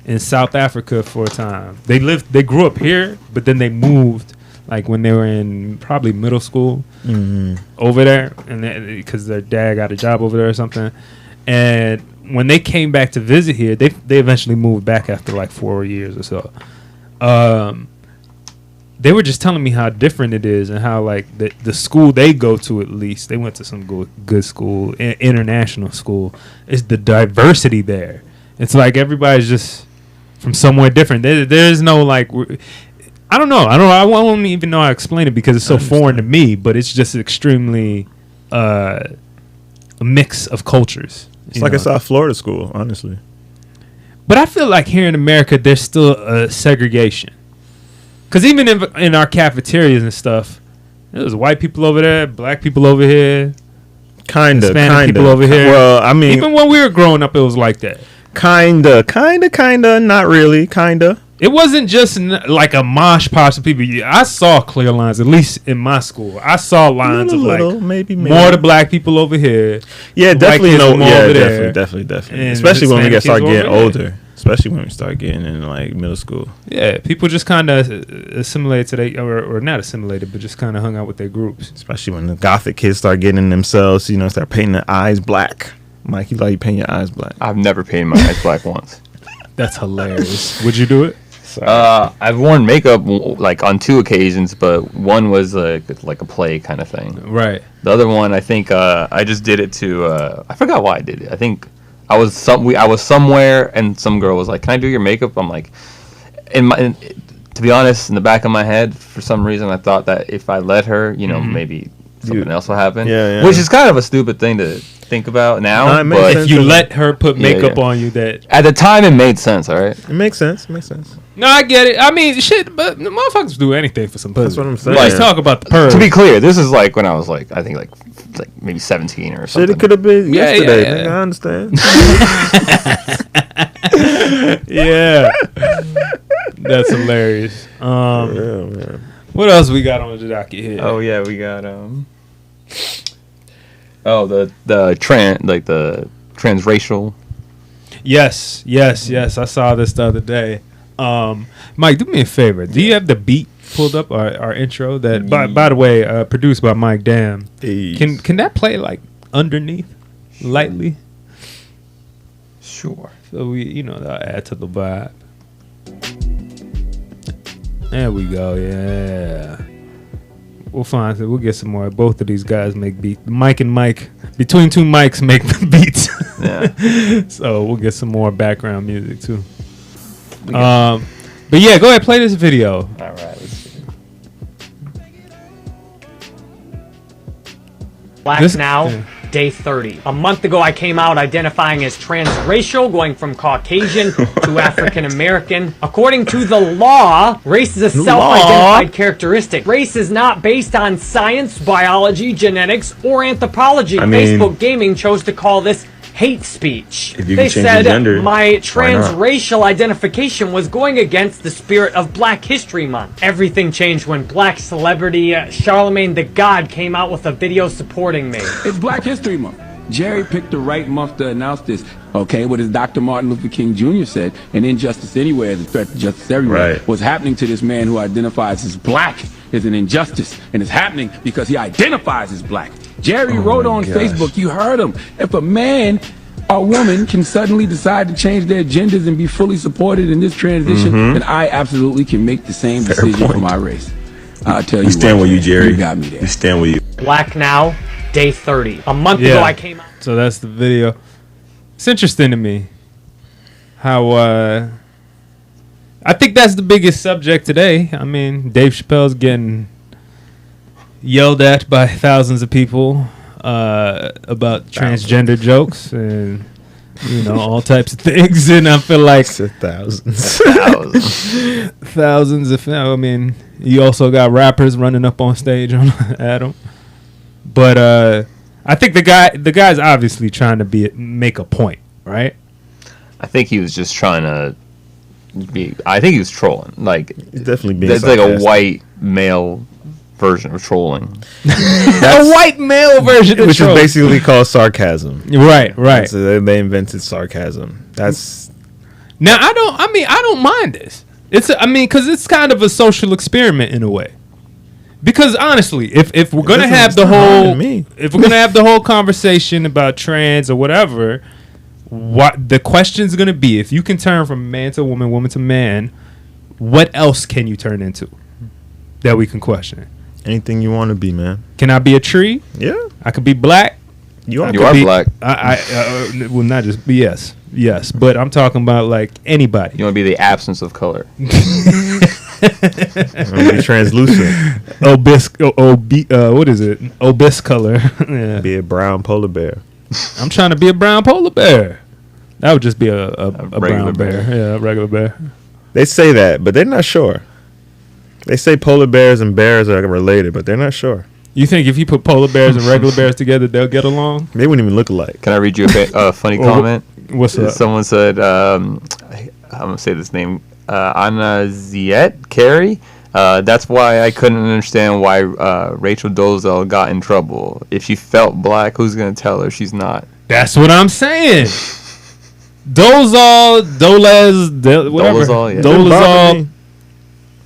in South Africa for a time. They grew up here, but then they moved like when they were in probably middle school over there, and because their dad got a job over there or something, and when they came back to visit here, they eventually moved back after like 4 years or so. They were just telling me how different it is and how like the school they go to, at least they went to some good school, international school. Is the diversity there? It's like everybody's just from somewhere different. There's no like. I don't know. I won't even know how to explain it because it's so foreign to me. But it's just extremely a mix of cultures. It's like a South Florida school, honestly. But I feel like here in America, there's still a segregation. Because even in our cafeterias and stuff, there's white people over there, black people over here, Hispanic people over here. Well, I mean, even when we were growing up, it was like that. Kinda, not really, kinda. It wasn't just like a mosh posh of people. I saw clear lines, at least in my school. I saw lines of like maybe more the black people over here. Yeah, definitely. Definitely. Especially when we start getting older. Especially when we start getting in like middle school. Yeah, people just kind of assimilated to or not assimilated, but just kind of hung out with their groups. Especially when the gothic kids start getting in themselves, start painting their eyes black. Mike, you paint your eyes black. I've never painted my eyes black once. That's hilarious. Would you do it? I've worn makeup like on 2 occasions, but one was like a play kind of thing. Right. The other one, I think I just did it to. I forgot why I did it. I think I was somewhere and some girl was like, "Can I do your makeup?" I'm like, to be honest, in the back of my head, for some reason, I thought that if I let her, maybe something else will happen. Yeah. Which is kind of a stupid thing to think about now. But if you let her put makeup on you, that at the time it made sense. All right. It makes sense. No, I get it. I mean, shit, but the motherfuckers do anything for some pussy. That's what I'm saying. Let's talk about the purge. To be clear, this is like when I was like, I think like maybe 17 or something. Shit, it could have been yesterday. Yeah. Nigga, I understand. Yeah, that's hilarious. Man. What else we got on the docket here? Oh yeah, we got the transracial. Yes. I saw this the other day. Mike, do me a favor. Do you have the beat pulled up, our intro? That by the way, produced by Mike Dam. Can that play like underneath, lightly? Sure. So we, that'll add to the vibe. There we go. Yeah. We'll find it. We'll get some more. Both of these guys make beats. Mike and Mike, between two mics, make the beats. Yeah. So we'll get some more background music too. But yeah, go ahead, play this video. All right. Let's see. Black now, day 30. A month ago, I came out identifying as transracial, going from Caucasian to African American. According to the law, race is a self-identified characteristic. Race is not based on science, biology, genetics, or anthropology. Facebook Gaming chose to call this hate speech. They said my transracial identification was going against the spirit of Black History Month. Everything changed when Black celebrity Charlemagne the God came out with a video supporting me. It's Black History Month. Jerry picked the right month to announce this. Okay, what as Dr. Martin Luther King Jr. said, an injustice anywhere is a threat to justice everywhere. Right. What's happening to this man who identifies as Black is an injustice, and it's happening because he identifies as Black. Jerry wrote on Facebook, you heard him, if a man or woman can suddenly decide to change their genders and be fully supported in this transition, then I absolutely can make the same decision for my race. I'll tell you. We stand with you, Jerry. You got me there. We stand with you. Black now, day 30. A month ago, I came out. So that's the video. It's interesting to me how I think that's the biggest subject today. I mean, Dave Chappelle's getting yelled at by thousands of people about transgender jokes and all types of things, and I feel like thousands. Thousands of. I mean, you also got rappers running up on stage on Adam, but I think the guy's obviously trying to make a point, right? I think he was just trying to be. I think he was trolling. Like he's definitely being. That's like a white male version of trolling. A white male version, which is basically called sarcasm. Right. So they invented sarcasm. That's now I don't mind this. Because it's kind of a social experiment in a way. Because honestly, if we're gonna have the whole conversation about trans or whatever, what the question's gonna be, if you can turn from man to woman, woman to man, what else can you turn into that we can question? Anything you want to be, man. Can I be a tree? Yeah. I could be black. You are black. Well, not just yes, but I'm talking about like anybody. You want to be the absence of color. Be translucent. What is it? Obis color. Yeah. Be a brown polar bear. I'm trying to be a brown polar bear. That would just be a brown bear. Yeah, a regular bear. They say that, but they're not sure. They say polar bears and bears are related, but they're not sure. You think if you put polar bears and regular bears together, they'll get along? They wouldn't even look alike. Can I read you a funny comment? What's up? Someone said, I'm going to say this name, Anna Ziet Carey. That's why I couldn't understand why Rachel Dolezal got in trouble. If she felt black, who's going to tell her she's not? That's what I'm saying. Dolezal.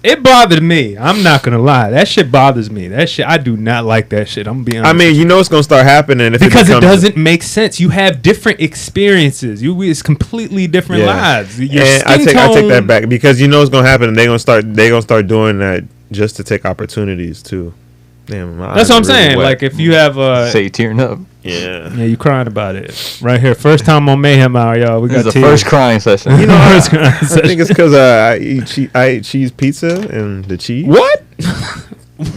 It bothered me. I'm not gonna lie. That shit bothers me. That shit, I do not like that shit. I'm gonna be honest. I mean, it's gonna start happening because it doesn't make sense. You have different experiences. It's completely different lives. And I take that back because what's gonna happen. And they're gonna start doing that just to take opportunities too. Damn, that's what I'm saying. Wet. Like if you have say tearing up. Yeah, you crying about it right here. First time on Mayhem Hour, y'all. We got the first crying session. I think it's because I eat cheese pizza and the cheese. What?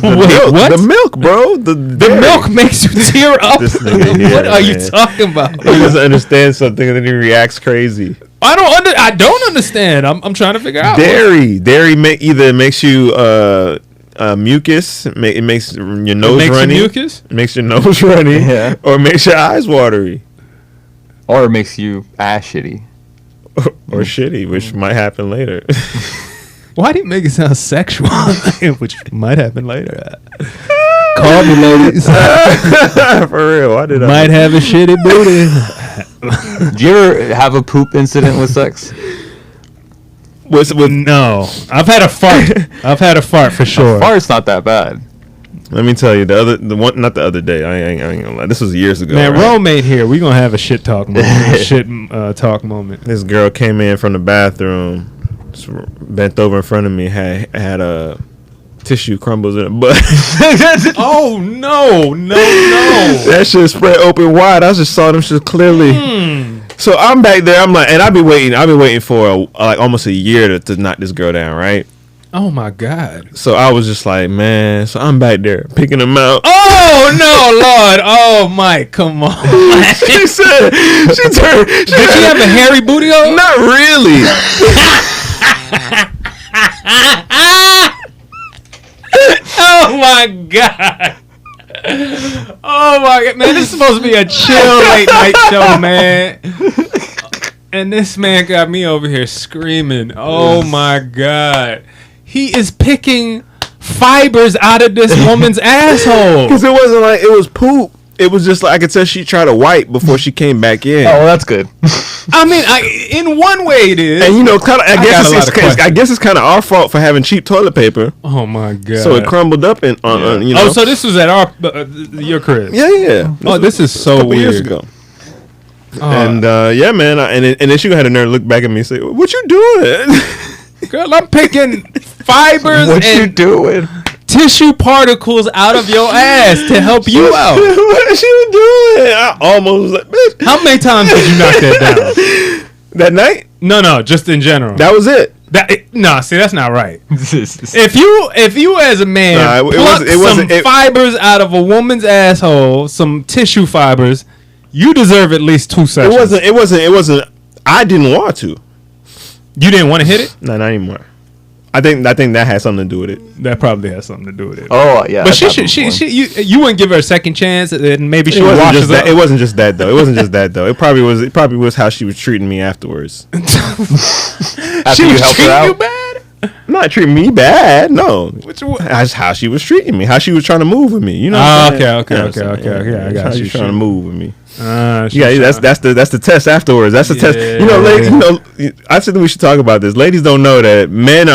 What? The milk, bro. The milk makes you tear up. What are you talking about? He doesn't understand something and then he reacts crazy. I don't understand. I'm trying to figure out. Dairy either makes you mucus. It makes your nose runny. Mucus? Makes your nose runny. Yeah. Or makes your eyes watery. Or it makes you ass shitty. Or shitty, which might happen later. Why do you make it sound sexual? Which might happen later. Call me, ladies. For real. Why did I? Might have a shitty booty. Do you ever have a poop incident with sex? No, I've had a fart for sure. A fart's not that bad. Let me tell you, not the other day. I ain't gonna lie. This was years ago. Man, Rome ain't here. We gonna have a shit talk moment. Talk moment. This girl came in from the bathroom, bent over in front of me, had a tissue crumbles in it. But oh no. That shit spread open wide. I just saw them shit clearly. So I'm back there. I'm like, and I've been waiting for like almost a year to knock this girl down, right? Oh my God. So I was just like, man. So I'm back there picking them out. Oh no, Lord. Oh Mike, come on. She said, she turned. Did she have a hairy booty hole? Not really. Oh my God. Oh my God, man, this is supposed to be a chill late night show, man. And this man got me over here screaming. Oh my God. He is picking fibers out of this woman's asshole. Because it wasn't like it was poop. It was just like I could tell she tried to wipe before she came back in. Oh, well, that's good. I mean, in one way it is. And you know, kind of. I guess it's kind of our fault for having cheap toilet paper. Oh my God! So it crumbled up and you know. Oh, so this was at your crib? Yeah. Oh, this is so weird. Years ago. And yeah, man. And then she had a nerve to look back at me and say, "What you doing, girl? I'm picking fibers. What you doing? Tissue particles out of your ass to help you out." What is she doing? I almost like, bitch. How many times did you knock that down? That night? No, just in general. That was it. See, that's not right. If you as a man pluck some fibers out of a woman's asshole, some tissue fibers, you deserve at least 2 sessions. It wasn't. I didn't want to. You didn't want to hit it? No, not anymore. I think that has something to do with it. That probably has something to do with it. Oh yeah, but you wouldn't give her a second chance, and maybe she washes up. It wasn't just that though. It probably was how she was treating me afterwards. She was treating you bad. Not treating me bad. No, that's how she was treating me. How she was trying to move with me. You know. Okay. I got you. Trying to move with me. That's the test afterwards. That's the test. You know, ladies. I said we should talk about this. Ladies don't know that men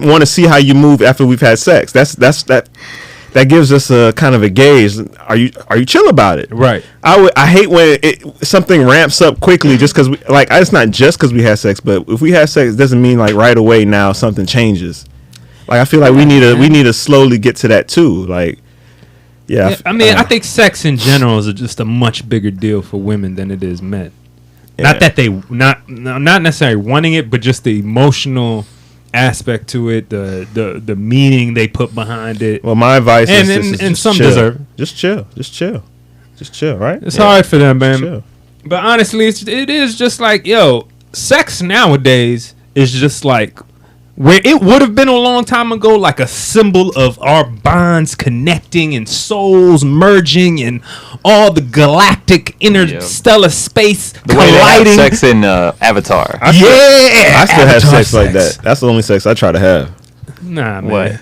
want to see how you move after we've had sex. That gives us a kind of a gauge. Are you chill about it? Right. I hate when something ramps up quickly just because it's not just because we had sex, but if we had sex, it doesn't mean like right away now something changes. Like I feel like we need to slowly get to that too. Like. Yeah, I mean, I think sex in general is just a much bigger deal for women than it is men. Yeah. Not that they not necessarily wanting it, but just the emotional aspect to it, the meaning they put behind it. Well, my advice is some chill. deserve just chill, right? It's hard for them, man. But honestly, it is just like sex nowadays is just like. Where it would have been a long time ago, like a symbol of our bonds connecting and souls merging and all the galactic interstellar space the colliding. Way they have sex in Avatar. I still have sex like that. That's the only sex I try to have. Nah, man. What?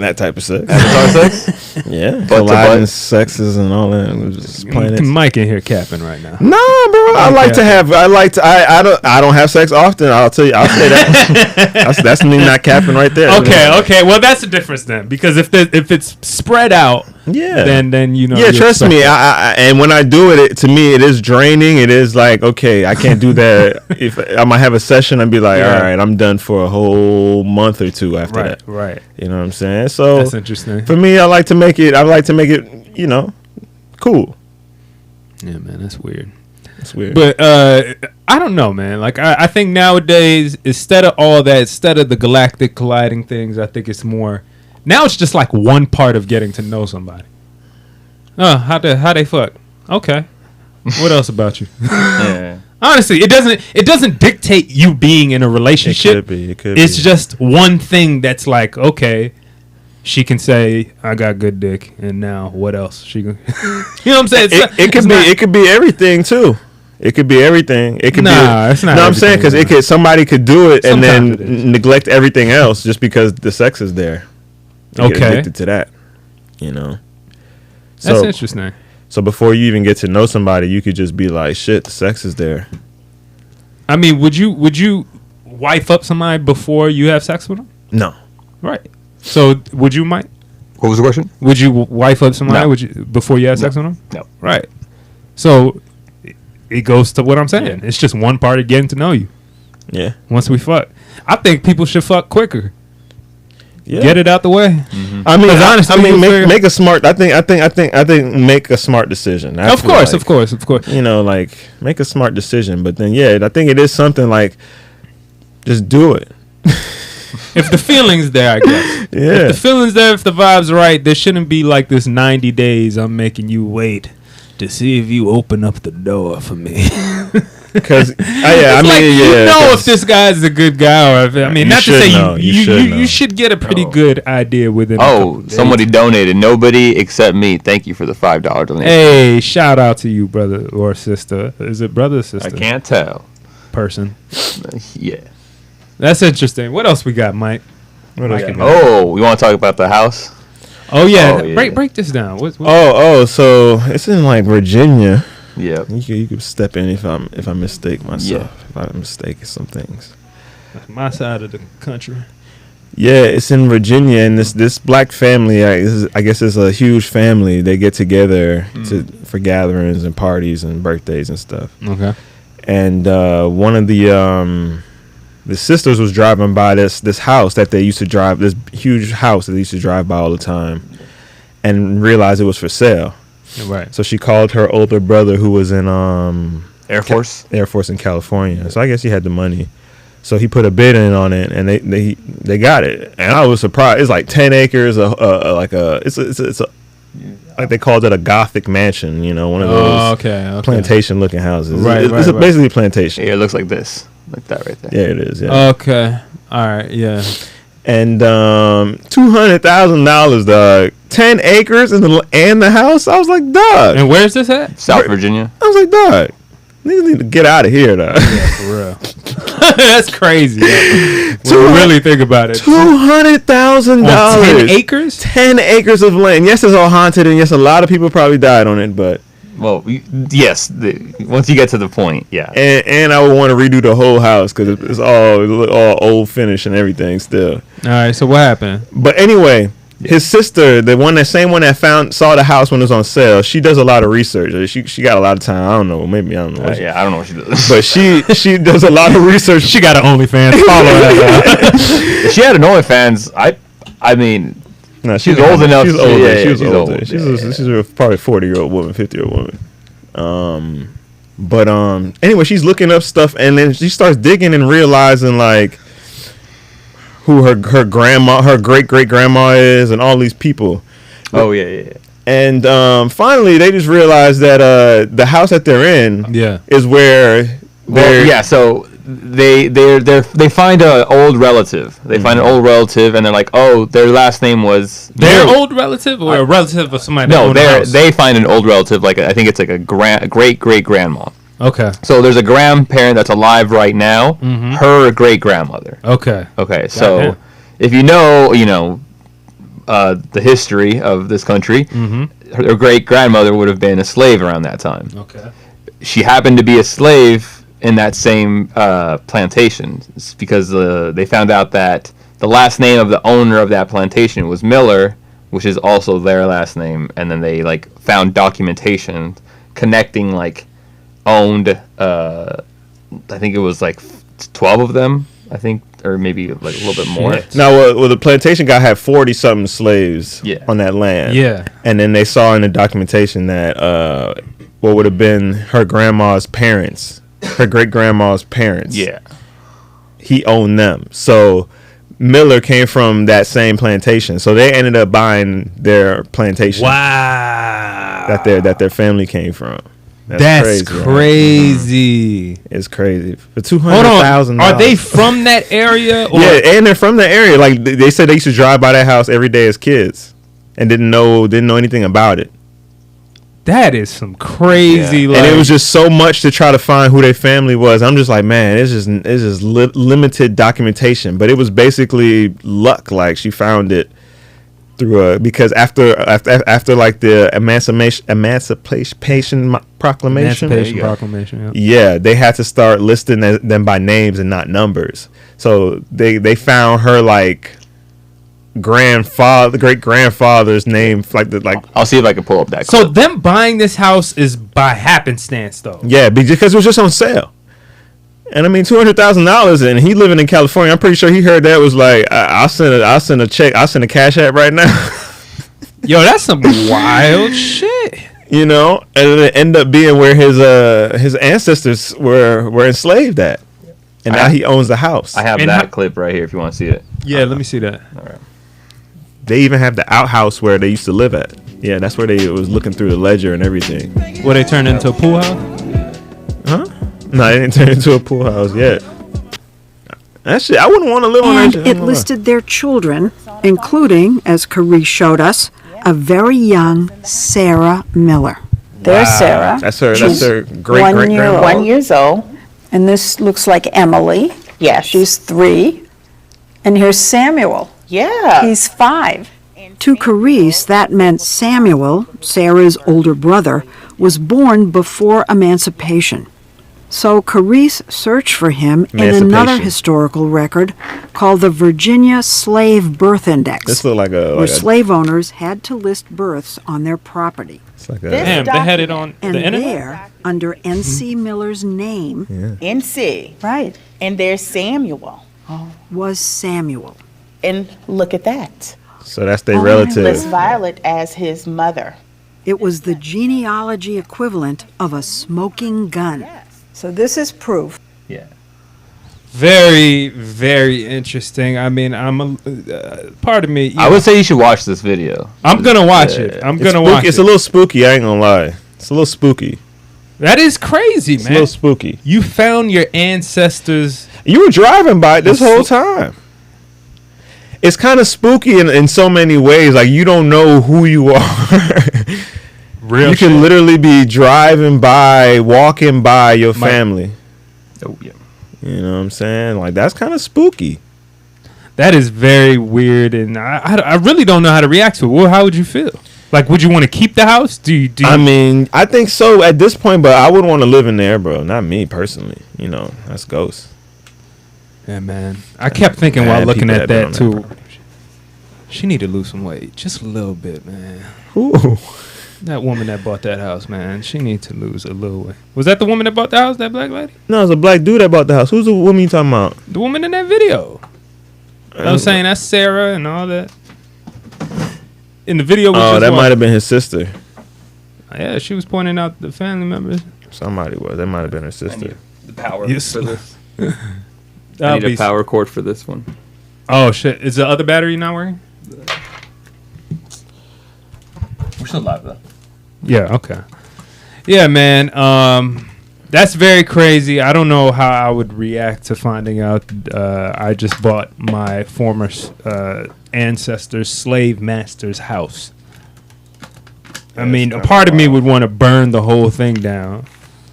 That type of sex. Avatar sex? Yeah. Colliding sexes and all that. We're just planets. Mike in here capping right now. No, bro. I don't have sex often. I'll tell you. I'll say that. that's me not capping right there. Okay. Well, that's the difference then. Because if it's spread out, then you know. Yeah, trust me. And when I do it, to me, it is draining. It is like, okay, I can't do that. If I might have a session, I'd be like, all right, I'm done for a whole month or two after that. Right. You know what I'm saying? So that's interesting. For me, I like to make it, cool. Yeah, man, that's weird. It's weird. But I don't know, man. Like I think nowadays, instead of all that, instead of the galactic colliding things, I think it's more. Now it's just like one part of getting to know somebody. Oh, how they fuck? Okay. What else about you? Yeah. Honestly, it doesn't dictate you being in a relationship. It could It's be. just one thing that's like, okay, she can say I got good dick, and now what else? She can, you know what I'm saying? It could be everything too. It could be everything. It could it's not. No, I'm saying because somebody could do it and Sometimes then neglect everything else just because the sex is there. You get Okay. addicted to that. You know. That's interesting. So before you even get to know somebody, you could just be like, "Shit, the sex is there." I mean, would you wife up somebody before you have sex with them? No. Right. So would you, Mike? What was the question? Would you wife up somebody No. before you have sex with them? No. Right. So it goes to what I'm saying. It's just one part of getting to know you. Yeah. Once we fuck, I think people should fuck quicker. Get it out the way. I mean, honestly, make a smart. I think make a smart decision. Of course. You know, like make a smart decision. But then, I think it is something like just do it. If the feeling's there, I guess. If the feeling's there, if the vibe's right, there shouldn't be like this 90 days I'm making you wait to see if you open up the door for me. Because if this guy's a good guy, or not to say you should get a pretty good idea within. Somebody donated. Nobody except me. Thank you for the $5 donation. Hey, shout out to you, brother or sister. Is it brother or sister? I can't tell. Person. Yeah. That's interesting. What else we got, Mike? We want to talk about the house? Oh yeah. Break this down. So it's in like Virginia. Yeah, you could step in if I mistake myself. If I mistake some things. That's my side of the country. Yeah, it's in Virginia, and this black family, I guess it's a huge family. They get together for gatherings and parties and birthdays and stuff. Okay. And one of the sisters was driving by this house that they used to drive, this huge house that they used to drive by all the time, and realized it was for sale. Right. So she called her older brother, who was in Air Force in California. So I guess he had the money. So he put a bid in on it, and they got it. And I was surprised. It's like 10 acres, it's like they called it a Gothic mansion. You know, one of those plantation looking houses. Right. It's basically a plantation. Yeah, it looks like this, like that right there. Yeah, it is. Yeah. Okay. All right. Yeah. And $200,000, dog. 10 acres and the house. I was like, dog. And where's this at? South Virginia. I was like, dog. Niggas need to get out of here, dog. Yeah, for real. That's crazy. Really think about it. $200,000. 10 acres? 10 acres of land. Yes, it's all haunted, and yes, a lot of people probably died on it, but. Well, yes. Once you get to the point, yeah. And I would want to redo the whole house because it's all old finish and everything still. All right. So what happened? But anyway, his sister, the same one that saw the house when it was on sale, she does a lot of research. She got a lot of time. I don't know. Maybe I don't know. I don't know what she does. But she does a lot of research. She got an OnlyFans. Follow that. If she had an OnlyFans, I mean. No, she's old enough. She was older. She's older. She's probably 40-year-old woman, 50-year-old woman. But anyway, she's looking up stuff, and then she starts digging and realizing like who her grandma, her great grandma is, and all these people. Oh yeah. And finally, they just realized that the house that they're in, is where. So they find an old relative. They find an old relative, and they're like, oh, their last name was their old relative or a relative of somebody. No, they find an old relative. Like I think it's like a great grandma. Okay. So there's a grandparent that's alive right now. Mm-hmm. Her great grandmother. Okay. So if you know the history of this country, her great grandmother would have been a slave around that time. Okay. She happened to be a slave in that same plantation because they found out that the last name of the owner of that plantation was Miller, which is also their last name, and then they like found documentation connecting like owned I think it was like 12 of them, I think, or maybe like a little bit more. Now the plantation guy had 40 something slaves on that land. Yeah. And then they saw in the documentation that what would have been her grandma's parents, her great grandma's parents. Yeah. He owned them. So Miller came from that same plantation. So they ended up buying their plantation. Wow. That their family came from. That's crazy. Right? It's crazy. For $200,000. Are they from that area? Or? Yeah, and they're from the area. Like they said they used to drive by that house every day as kids and didn't know anything about it. That is some crazy. Yeah. And it was just so much to try to find who their family was. I'm just like, man, it's just limited documentation. But it was basically luck. Like she found it through because after like the Emancipation Proclamation. Yeah, they had to start listing them by names and not numbers. So they found her like great grandfather's name, like I'll see if I can pull up that. So them buying this house is by happenstance, though. Yeah, because it was just on sale. And I mean, $200,000, and he living in California. I'm pretty sure he heard that was like, I'll send a check, I'll send a cash app right now. Yo, that's some wild shit. You know, and it ended up being where his ancestors were enslaved at, and now he owns the house. I have that clip right here if you want to see it. Yeah, let me see that. All right. They even have the outhouse where they used to live at. Yeah, that's where they was looking through the ledger and everything. What, they turned into a pool house? Huh? No, they didn't turn into a pool house yet. That shit, I wouldn't want to live on that And shit. it listed their children, including, as Carice showed us, a very young Sarah Miller. There's Sarah. That's her great 1 year old. 1 year old. And this looks like Emily. Yes. She's 3. And here's Samuel. Yeah. He's 5. To Carice, that meant Samuel, Sarah's older brother, was born before emancipation. So Carice searched for him in another historical record called the Virginia Slave Birth Index, This look like where slave owners had to list births on their property. It's like Damn, they had it on And the internet? there, under N.C. Miller's name, NC. right, And there's Samuel. was Samuel. And look at that. So that's their Lists relative. Violet as his mother. It was the genealogy equivalent of a smoking gun. So this is proof. Yeah. Very, very interesting. I mean, I'm a part of me. I would say you should watch this video. I'm gonna watch it. I'm gonna watch it. It's a little spooky. I ain't gonna lie. It's a little spooky. That is crazy, It's a man. little spooky. You found your ancestors. You were driving by it this whole time. It's kind of spooky in so many ways. Like, you don't know who you are. Real You shit. can literally be driving by, walking by your family. Oh yeah. You know what I'm saying? Like, that's kind of spooky. That is very weird, and I really don't know how to react to it. Well, how would you feel? Like, would you want to keep the house? Do you? I mean, I think so at this point, but I wouldn't want to live in there, bro. Not me personally. You know, that's ghosts. Yeah, man. I kept thinking while Mad looking people at that been that on too. that She need to lose some weight, just a little bit, man. Ooh. That woman that bought that house, man. She needs to lose a little weight. Was that the woman that bought the house? That black lady? No, it's a black dude that bought the house. Who's the woman you talking about? The woman in that video. I was saying that's Sarah and all that. In the video, that might have been his sister. Yeah, she was pointing out the family members. Somebody was. That might have been her sister. The power Yes. for this. I That'll need a be- power cord for this one. Oh shit! Is the other battery not working? We're still live though. Yeah. Okay. Yeah, man. That's very crazy. I don't know how I would react to finding out I just bought my former ancestors' slave master's house. I mean, a part of me would want to burn the whole thing down.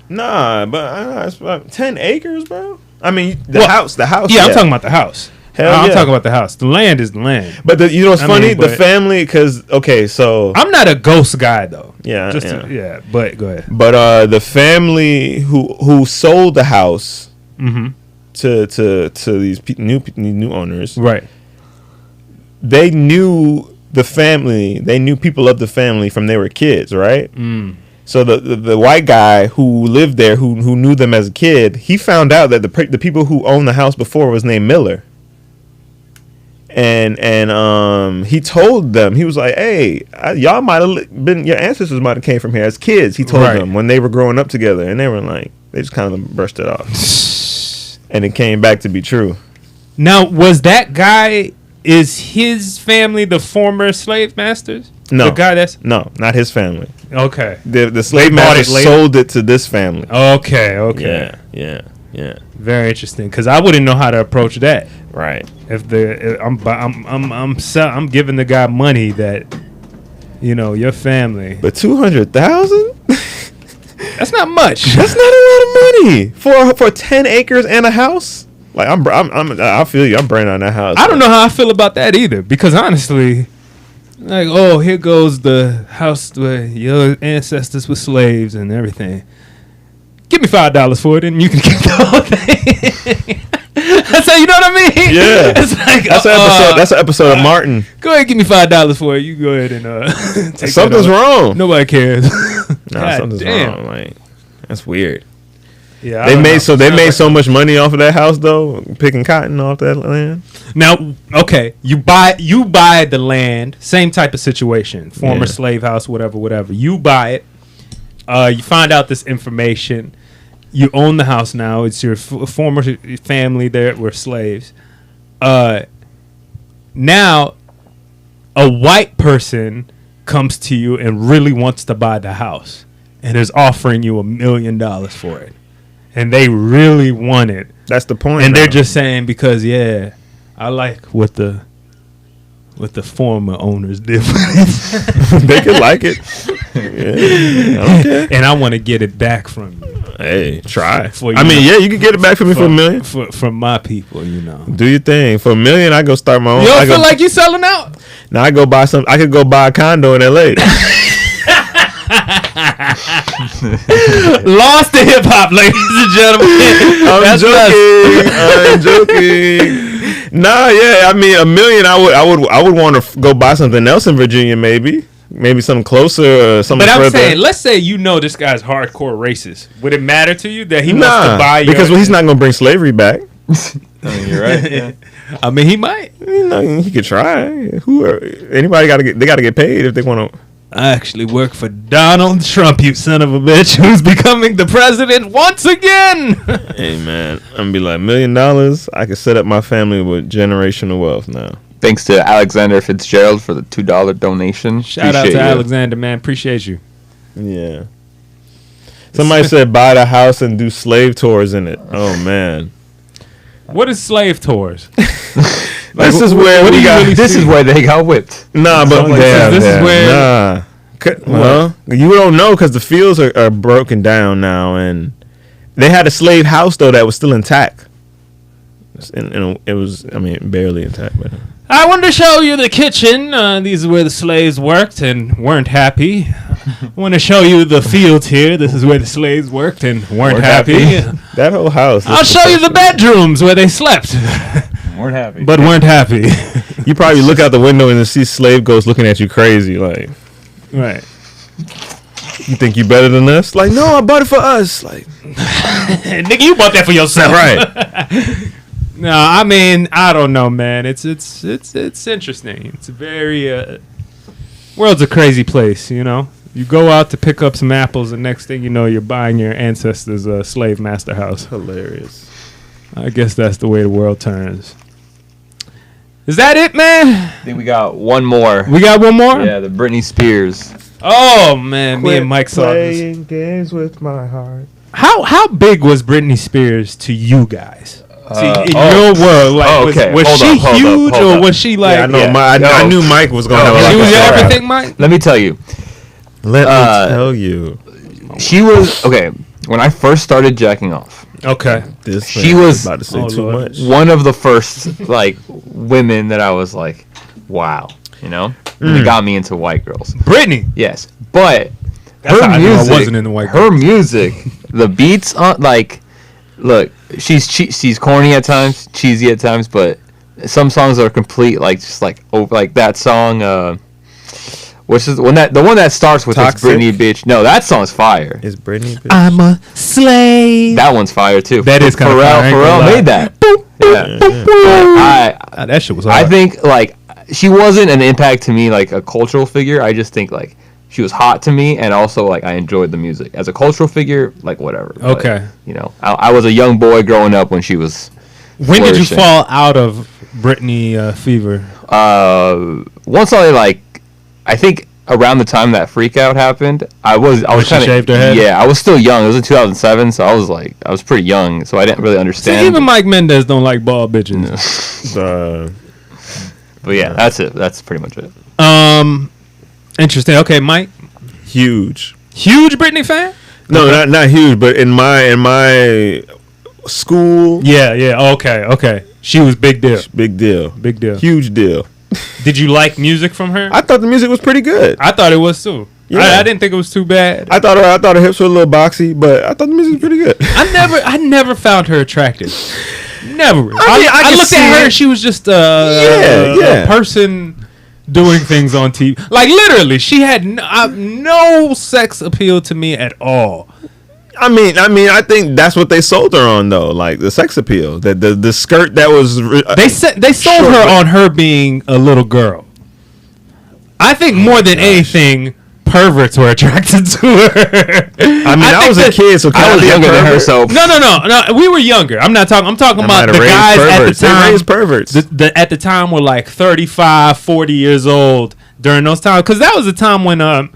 Nah, but it's about 10 acres, bro. I mean, the house. Yeah, I'm talking about the house. Hell I'm yeah. talking about the house. The land is the land. But you know what's I funny? mean, The but- family, because, okay, so. I'm not a ghost guy though. Yeah, Yeah, but go ahead. But the family who sold the house to these new owners, right? They knew the family. They knew people of the family from they were kids, right? Mm. So the white guy who lived there, who knew them as a kid, he found out that the people who owned the house before was named Miller. And he told them, he was like, "Hey, y'all might have been, your ancestors might have came from here as kids." He told Right. them when they were growing up together, and they were like, they just kind of brushed it off, and it came back to be true. Now, was that guy? Is his family the former slave masters? No, the guy that's no, not his family. Okay. The slave They bought master it later? sold it to this family. Okay. Yeah. Very interesting, because I wouldn't know how to approach that. Right. If I'm giving the guy money that, you know, your family. But 200,000? That's not much. That's not a lot of money for 10 acres and a house. Like I feel you. I'm burning on that house. I don't know how I feel about that either, because honestly, like, oh, here goes the house where your ancestors were slaves and everything. Give me $5 for it, and you can get the whole thing. That's how, you know what I mean? Yeah. It's like, That's an episode of Martin. Go ahead, give me $5 for it. You go ahead and take Something's that over. wrong. Nobody cares. Nah, something's wrong. Like, that's weird. Yeah, they made so much money off of that. They made so much money off of that house though, picking cotton off that land. Now, okay, you buy the land, same type of situation, former slave house, whatever. You buy it. You find out this information. You own the house now. It's your former family that were slaves. Now, a white person comes to you and really wants to buy the house and is offering you $1 million for it. And they really want it. That's the point. And they're just saying because, I like what the former owners did. They could like it. Okay. And I want to get it back from you. Hey, try. You can get it back from me for $1 million. From my people, you know. Do your thing. For $1 million, I go start my own. You don't feel like you selling out? Now I go buy some. I could go buy a condo in LA. Lost to hip hop, ladies and gentlemen. I'm joking. Nah, yeah. I mean, $1 million. I would want to go buy something else in Virginia, maybe something closer. Something. But I'm further. saying, let's say you know this guy's hardcore racist. Would it matter to you that he wants to buy? Because he's not going to bring slavery back. I mean, you're right. Yeah. I mean, he might. He could try. Anybody got to get paid if they want to. I actually work for Donald Trump, you son of a bitch, who's becoming the president once again. Hey man, I'm gonna be like $1 million. I could set up my family with generational wealth now. Thanks to Alexander Fitzgerald for the $2 donation. Shout out to Alexander, man. Appreciate you. Yeah. Somebody said buy the house and do slave tours in it. Oh man. What is slave tours? This is where this is where they got whipped. Nah, but this is where well, you don't know because the fields are broken down now, and they had a slave house though that was still intact. And it was, barely intact. But I wanted to show you the kitchen. These are where the slaves worked and weren't happy. I want to show you the fields here. This is where the slaves worked and weren't happy. That whole house. I'll show you the bedrooms where they slept. Weren't happy. But weren't happy. You probably look out the window and see slave ghosts looking at you crazy, like, right. You think you better than us? Like, no, I bought it for us. Like, nigga, you bought that for yourself, right? No, I mean, I don't know, man. It's interesting. It's a very world's a crazy place, you know. You go out to pick up some apples, and next thing you know, you're buying your ancestors' slave master house. Hilarious. I guess that's the way the world turns. Is that it, man? I think we got one more. We got one more? Yeah, the Britney Spears. Oh, man. Me and Mike saw this. Playing games with my heart. How big was Britney Spears to you guys? In your world, like, was she huge or was she like? Yeah, I knew Mike was going to have a lot. She was everything, Mike? Let me tell you. Let me tell you. She was, okay, when I first started jacking off. Okay. She was about to say too much. One of the first, like, women that I was like, wow, you know? And it got me into white girls. Britney? Yes. But that's her how music, I knew I wasn't into white girls. Her music, the beats, like, look, she's corny at times, cheesy at times, but some songs are complete, like, just like, like that song, which is the one that starts with this Britney bitch. No, that song's fire. Is Britney bitch? I'm a slave. That one's fire too. That is kind of fire. Pharrell made that. Yeah. That shit was hard. I think like she wasn't an impact to me like a cultural figure. I just think like she was hot to me, and also like I enjoyed the music as a cultural figure. Like whatever. Okay. But, you know, I was a young boy growing up when she was. When did you fall out of Britney fever? Once I think around the time that freak out happened, I was kind of shaved her head? Yeah, I was still young. It was in 2007, so I was pretty young, so I didn't really understand. See, even Mike Mendez don't like bald bitches. But yeah, that's it. That's pretty much it. Interesting. Okay, Mike. Huge Britney fan? No, not huge, but in my school. Yeah. Okay. She was big deal. Big deal. Huge deal. Did you like music from her? I thought the music was pretty good. I thought it was too. Yeah. I didn't think it was too bad. I thought her hips were a little boxy, but I thought the music was pretty good. I never found her attractive. Never. I looked at her. She was just a person doing things on TV. Like literally, she had no sex appeal to me at all. I think that's what they sold her on though, like the sex appeal, the skirt that was. They sold her on her being a little girl. I think more than anything, perverts were attracted to her. I was a kid, so I was younger than her, so no. We were younger. I'm talking about the guys at the time. They raised perverts. At the time were like 35, 40 years old during those times, because that was the time when I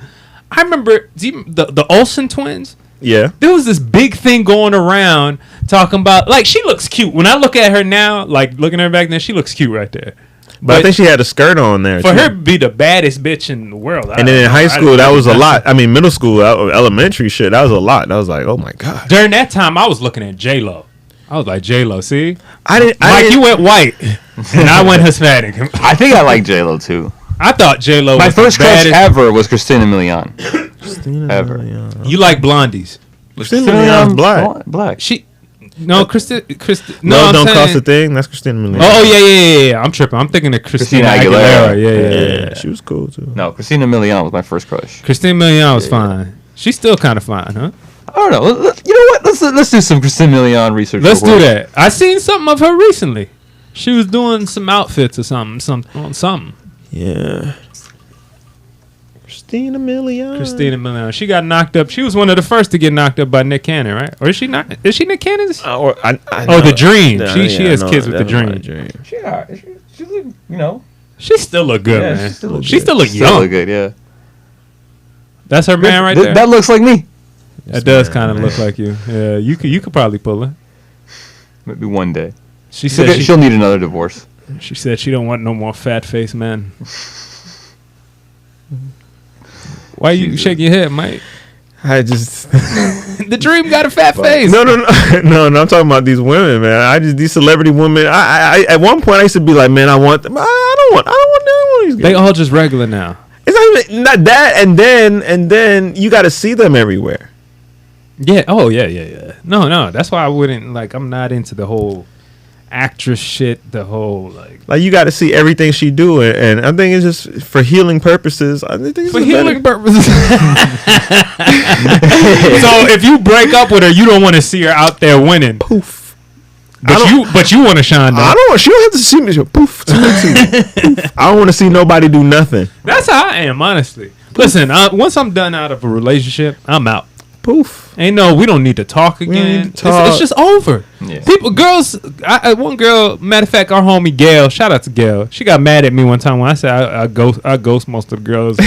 remember the Olsen twins. Yeah, there was this big thing going around talking about, like, she looks cute. When I look at her now, like looking at her back then, she looks cute right there. But I think she had a skirt on there for too. her to be the baddest bitch in the world. And then in high school, that was a lot. I mean, middle school, elementary shit, that was a lot. I was like, oh my god. During that time, I was looking at J-Lo. I was like, J-Lo, see? Mike, you went white, and I went Hispanic. I think I like J-Lo too. I thought J-Lo was my first the crush baddest ever was Christina Milian. Ever. You like blondies? Christina Milian's black. No, Christina. No, don't cost a thing. That's Christina Milian. Oh yeah. I'm tripping. I'm thinking of Christina Aguilera. Yeah. She was cool too. No, Christina Milian was my first crush. Christina Milian was fine. She's still kind of fine, huh? I don't know. You know what? Let's do some Christina Milian research. Let's do that. I seen something of her recently. She was doing some outfits or something. Yeah. Christina Milian. She got knocked up. She was one of the first to get knocked up by Nick Cannon, right? Or is she not? Is she Nick Cannon's? The Dream. She has kids with the Dream. She's you know. She still look good, man. She still look young. Still look good, yeah. That's her man right there. That looks like me. That does kind of look like you. Yeah, you could probably pull her. Maybe one day. She said she'll need another divorce. She said she don't want no more fat face men. Why you shake your head, Mike? I just the Dream got a fat face. No. I'm talking about these women, man. These celebrity women. I at one point I used to be like, man, I want them. I don't want these guys. They all just regular now. It's not that, and then you got to see them everywhere. Yeah. Oh yeah. No. That's why I wouldn't like. I'm not into the whole actress shit. The whole like you got to see everything she do, and I think it's just for healing purposes. I think it's for healing purposes. So if you break up with her, you don't want to see her out there winning. Poof. But you want to shine though. I don't want. She don't have to see me. Poof. Poof. I don't want to see nobody do nothing. That's how I am, honestly. Listen, once I'm done out of a relationship, I'm out. Poof. We don't need to talk again. It's just over. Yeah. One girl, matter of fact, our homie Gail, shout out to Gail. She got mad at me one time when I said I ghost most of the girls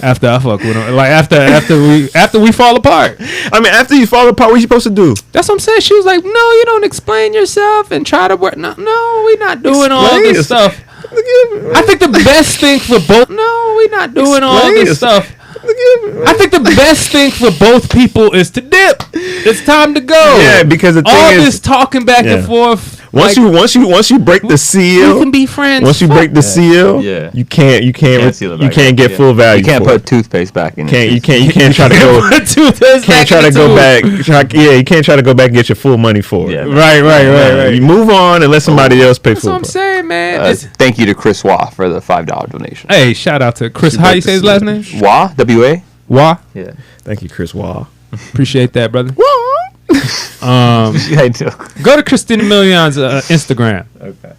after I fuck with them. Like after we fall apart. I mean, after you fall apart, what you supposed to do? That's what I'm saying. She was like, no, you don't explain yourself and try to work. No, we're not doing all this stuff. I think the best thing for both. No, we're not doing all this stuff. I think the best thing for both people is to dip. It's time to go. Yeah, because the thing all this talking back and forth. Once you break the seal, we can be friends. Once you break the seal, you can't get full value. You can't put toothpaste back in. You can't try to go. You can't try to go back and get your full money for it. Yeah, right. You move on and let somebody else pay for it. That's what I'm saying, man. Thank you to Chris Wah for the $5 donation. Hey, shout out to Chris. How you say his last name? Wah. W-A. Wah. Yeah. Thank you, Chris Wah. Appreciate that, brother. I do. Go to Christina Milian's Instagram. Okay.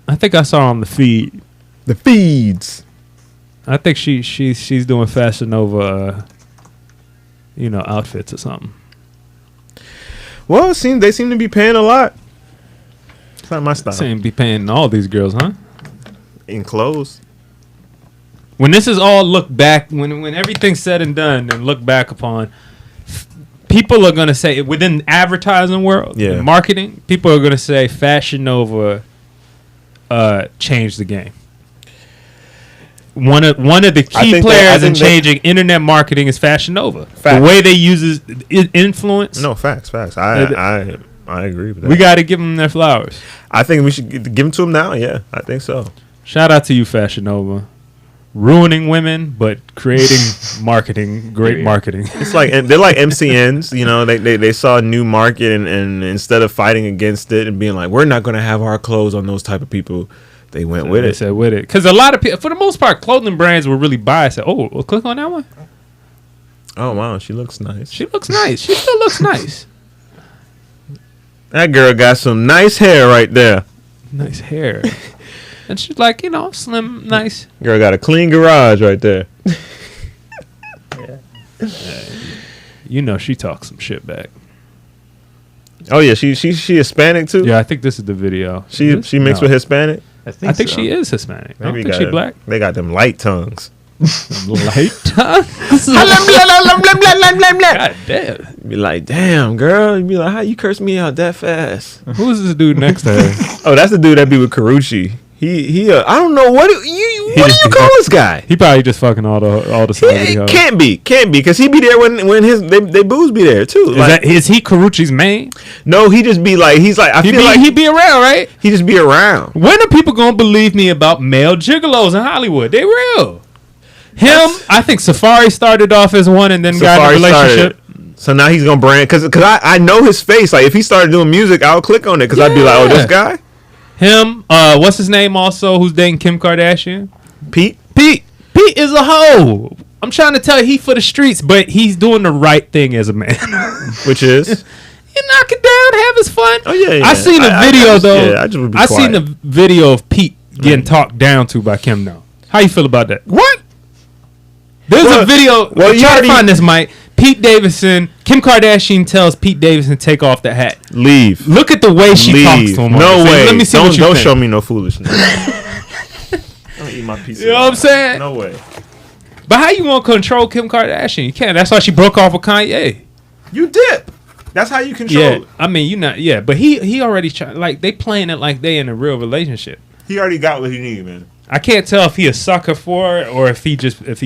I think I saw her on the feed. The feeds. I think she's doing Fashion Nova, outfits or something. Well, they seem to be paying a lot. It's not my style. Seem to be paying all these girls, huh? In clothes. When this is all looked back, when everything's said and done and looked back upon, people are going to say, within the advertising world, marketing, people are going to say Fashion Nova changed the game. One of the key players in changing internet marketing is Fashion Nova. Facts. The way they use influence. No, facts. I agree with that. We got to give them their flowers. I think we should give them to them now. Yeah, I think so. Shout out to you, Fashion Nova. Ruining women, but creating marketing, great marketing. It's like, and they're like MCNs, they saw a new market and instead of fighting against it and being like, we're not going to have our clothes on those type of people, they went with it. They said with it. Because a lot of people, for the most part, clothing brands were really biased. Oh, we'll click on that one. Oh wow, she looks nice. She looks nice. She still looks nice. That girl got some nice hair right there. Nice hair. And she's like, slim, nice. Girl got a clean garage right there. She talks some shit back. Oh yeah, she Hispanic too. Yeah, I think this is the video. She mixed with Hispanic. I think she is Hispanic. I don't think she black. They got them light tongues. Light tongues. God damn. Be like, damn, girl. You be like, how you curse me out that fast? Who's this dude next to her? Oh, that's the dude that be with Carucci. He I don't know what do you call this guy? He probably just fucking all the celebrity hoes. Can't be, because he be there when they booze be there too. Is he Carucci's main? No, he just be like I feel like he be around, right? He just be around. When are people gonna believe me about male gigolos in Hollywood? They real. I think Safari started off as one and then got in a relationship. So now he's gonna brand because I know his face. Like if he started doing music, I'll click on it because I'd be like, oh, this guy. What's his name also? Who's dating Kim Kardashian? Pete is a hoe. I'm trying to tell you, he for the streets, but he's doing the right thing as a man. Which is? You knock it down, have his fun. Oh yeah. I seen a video though. I just would be I quiet. seen a video of Pete getting talked down to by Kim though. How you feel about that? What? There's a video. Well, you try to find this, Mike. Pete Davidson, Kim Kardashian tells Pete Davidson take off the hat. Leave. Look at the way she talks to him. No way. Let me see what you don't think. show me no foolishness. Don't eat my pizza. You know what I'm saying? No way. But how you want to control Kim Kardashian? You can't. That's why she broke off with Kanye. You dip. That's how you control. Yeah, I mean, you not. Yeah, but he already they playing it like they in a real relationship. He already got what he needed, man. I can't tell if he a sucker for it or if he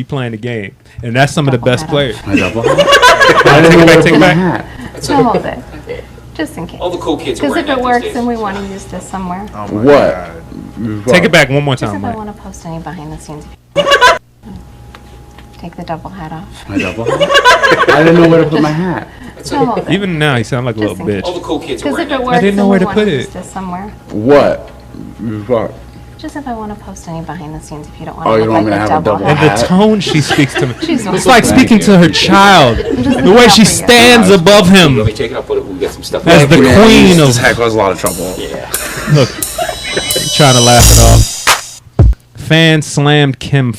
playing the game, and that's some of the best players. I didn't Take it back. So hold it, just in case. All the cool kids are Because if wearing it that works, these then we want to use this somewhere. What? Take it back one more Just time, if I Mike. want to post any behind the scenes. Take the double hat off. My double hat? I didn't know where to put my hat. So hold it. Even now, he sound like a little bitch. All the cool kids are Because wearing if it that. works, didn't know then where we to want put to it. use this somewhere. What? What? Just if I want to post any behind the scenes, if you don't want Oh, to you look don't like want me to a have a double double And hat. the tone she speaks to me, She's it's like speaking to her child. The way she stands above him Let me take it up. We'll get some stuff. as the queen of. This hat caused a lot of trouble. Yeah. Look, trying to laugh it off. Fans slammed Kim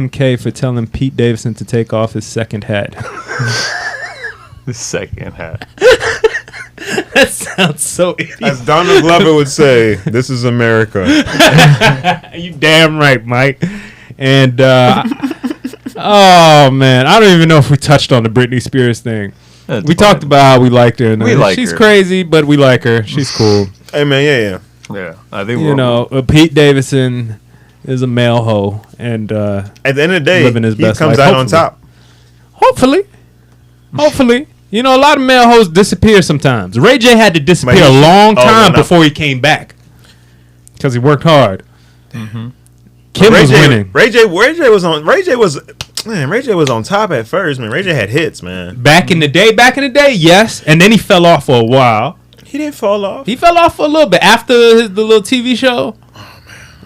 K for telling Pete Davidson to take off his second hat. The second hat. That sounds so idiot. As Donald Glover would say, this is America. You damn right, Mike. And oh man, I don't even know if we touched on the Britney Spears thing. That's We fine. talked about how we liked her. And We like she's her. crazy, but we like her. She's cool. Hey man, yeah. Yeah, I think You know, Pete Davidson is a male hoe, and At the end of the day, living his he best comes life, out on top. Hopefully. You know, a lot of male hoes disappear sometimes. Ray J had to disappear But a he- long oh, time no. before he came back because he worked hard. Mm-hmm. Kim Ray was J, winning. Ray J was on top at first, man. Ray J had hits, man. Back in the day, yes. And then he fell off for a while. He didn't fall off. He fell off for a little bit after the little TV show.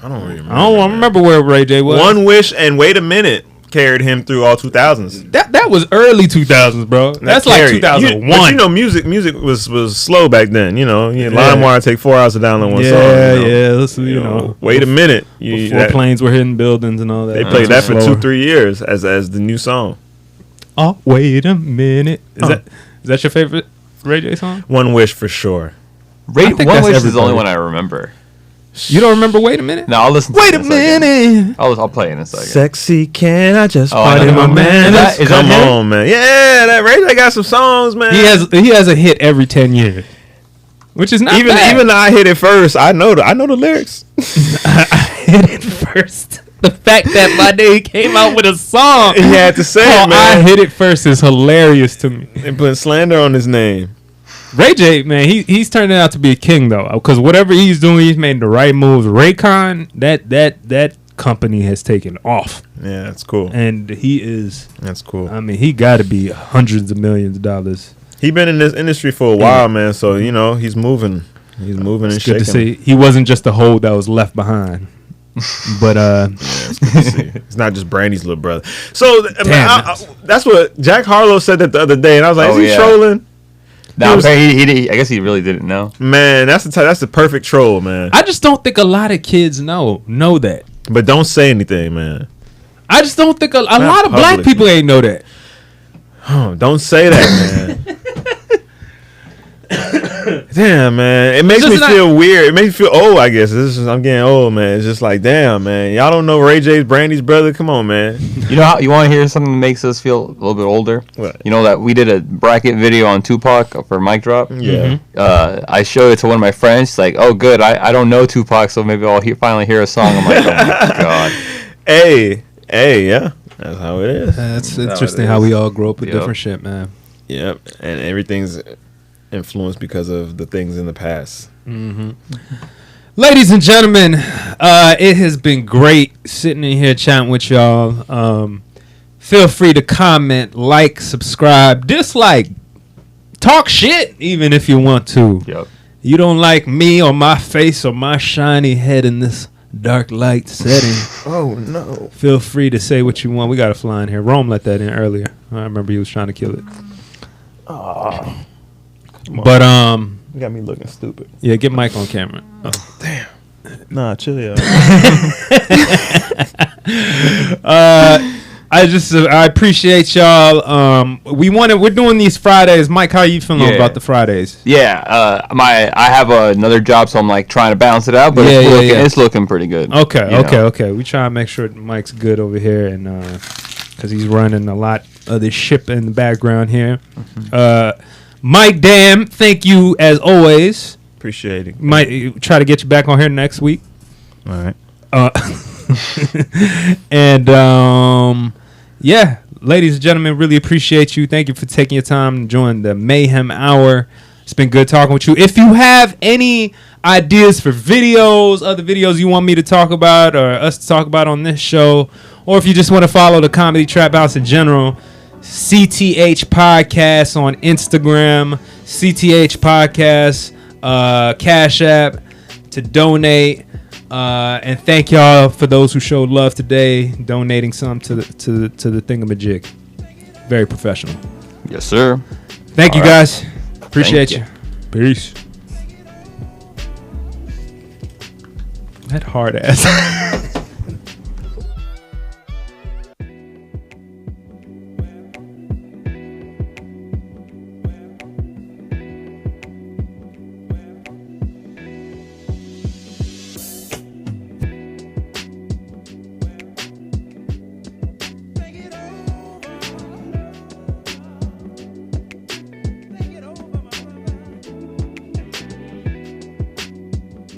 I don't really remember. I don't remember where Ray J was. One Wish and Wait a Minute carried him through all 2000s. That was early 2000s, bro. That's like carried. 2001. But you know, music was slow back then. You know, LimeWire take 4 hours to download one song. Yeah. Let's, you know. Wait a minute. Before planes were hitting buildings and all that. They played that for 2-3 years as the new song. Oh, wait a minute. Is that your favorite Ray J song? One Wish for sure. One that's Wish is the only everybody. one I remember. You don't remember Wait a Minute? No, I'll listen to Wait it a in second. minute. I'll play it in a second. Sexy, can I just I find know. my man? Is that Come him? on, man. Yeah, that Ray J got some songs, man. He has a hit every 10 years, which is not even bad. even though I hit it first, I know the lyrics. I hit it first. The fact that my day came out with a song, He had to say it, man. I hit it first is hilarious to me. And putting slander on his name. Ray J, man, he's turning out to be a king though, because whatever he's doing, he's made the right moves. Raycon, that company has taken off. Yeah, that's cool. And he is. That's cool. I mean, he got to be hundreds of millions of dollars. He been in this industry for a while, man. So you know he's moving. He's moving and It's good shaking. to see. He wasn't just a hoe that was left behind. But it's good to see. It's not just Brandy's little brother. So that's what Jack Harlow said that the other day, and I was like, is he trolling? No, he I guess he really didn't know. Man, that's the perfect troll, man. I just don't think a lot of kids know that. But don't say anything, man. I just don't think a lot of black people ain't know that. Oh, don't say that, man. Damn, man. It makes me feel weird. It makes me feel old, I guess. I'm getting old, man. It's just like, damn, man. Y'all don't know Ray J's Brandy's brother? Come on, man. You know how you want to hear something that makes us feel a little bit older? What? You know that we did a bracket video on Tupac for Mic Drop? Yeah. I showed it to one of my friends. She's like, oh, good. I don't know Tupac, so maybe I'll finally hear a song. I'm like, oh, my God. Hey, yeah. That's how it is. That's interesting how we all grow up with different shit, man. Yep. And everything's influenced because of the things in the past. Mm-hmm. Ladies and gentlemen, it has been great sitting in here chatting with y'all. Feel free to comment, like, subscribe, dislike, talk shit even if you want to. Yep. You don't like me or my face or my shiny head in this dark light setting. Oh no. Feel free to say what you want. We got a fly in here. Rome let that in earlier. I remember he was trying to kill it. Oh. But you got me looking stupid. Yeah, get Mike on camera. Oh, damn. Nah, chill, yo. I appreciate y'all. We're doing these Fridays. Mike, how are you feeling about the Fridays? Yeah, I have another job, so I'm like trying to balance it out, but it's looking pretty good. Okay. We try to make sure Mike's good over here, and because he's running a lot of this ship in the background here. Mm-hmm. Mike, damn, thank you as always. Appreciate it. Might try to get you back on here next week. All right. And yeah, ladies and gentlemen, really appreciate you. Thank you for taking your time and joining the Mayhem Hour. It's been good talking with you. If you have any ideas for videos, other videos you want me to talk about or us to talk about on this show, or if you just want to follow the Comedy Trap House in general, CTH Podcast on Instagram, CTH Podcast, Cash App to donate. And thank y'all for those who showed love today, donating some to the thingamajig. Very professional. Yes, sir. Thank you guys. Appreciate you. Peace. That hard ass.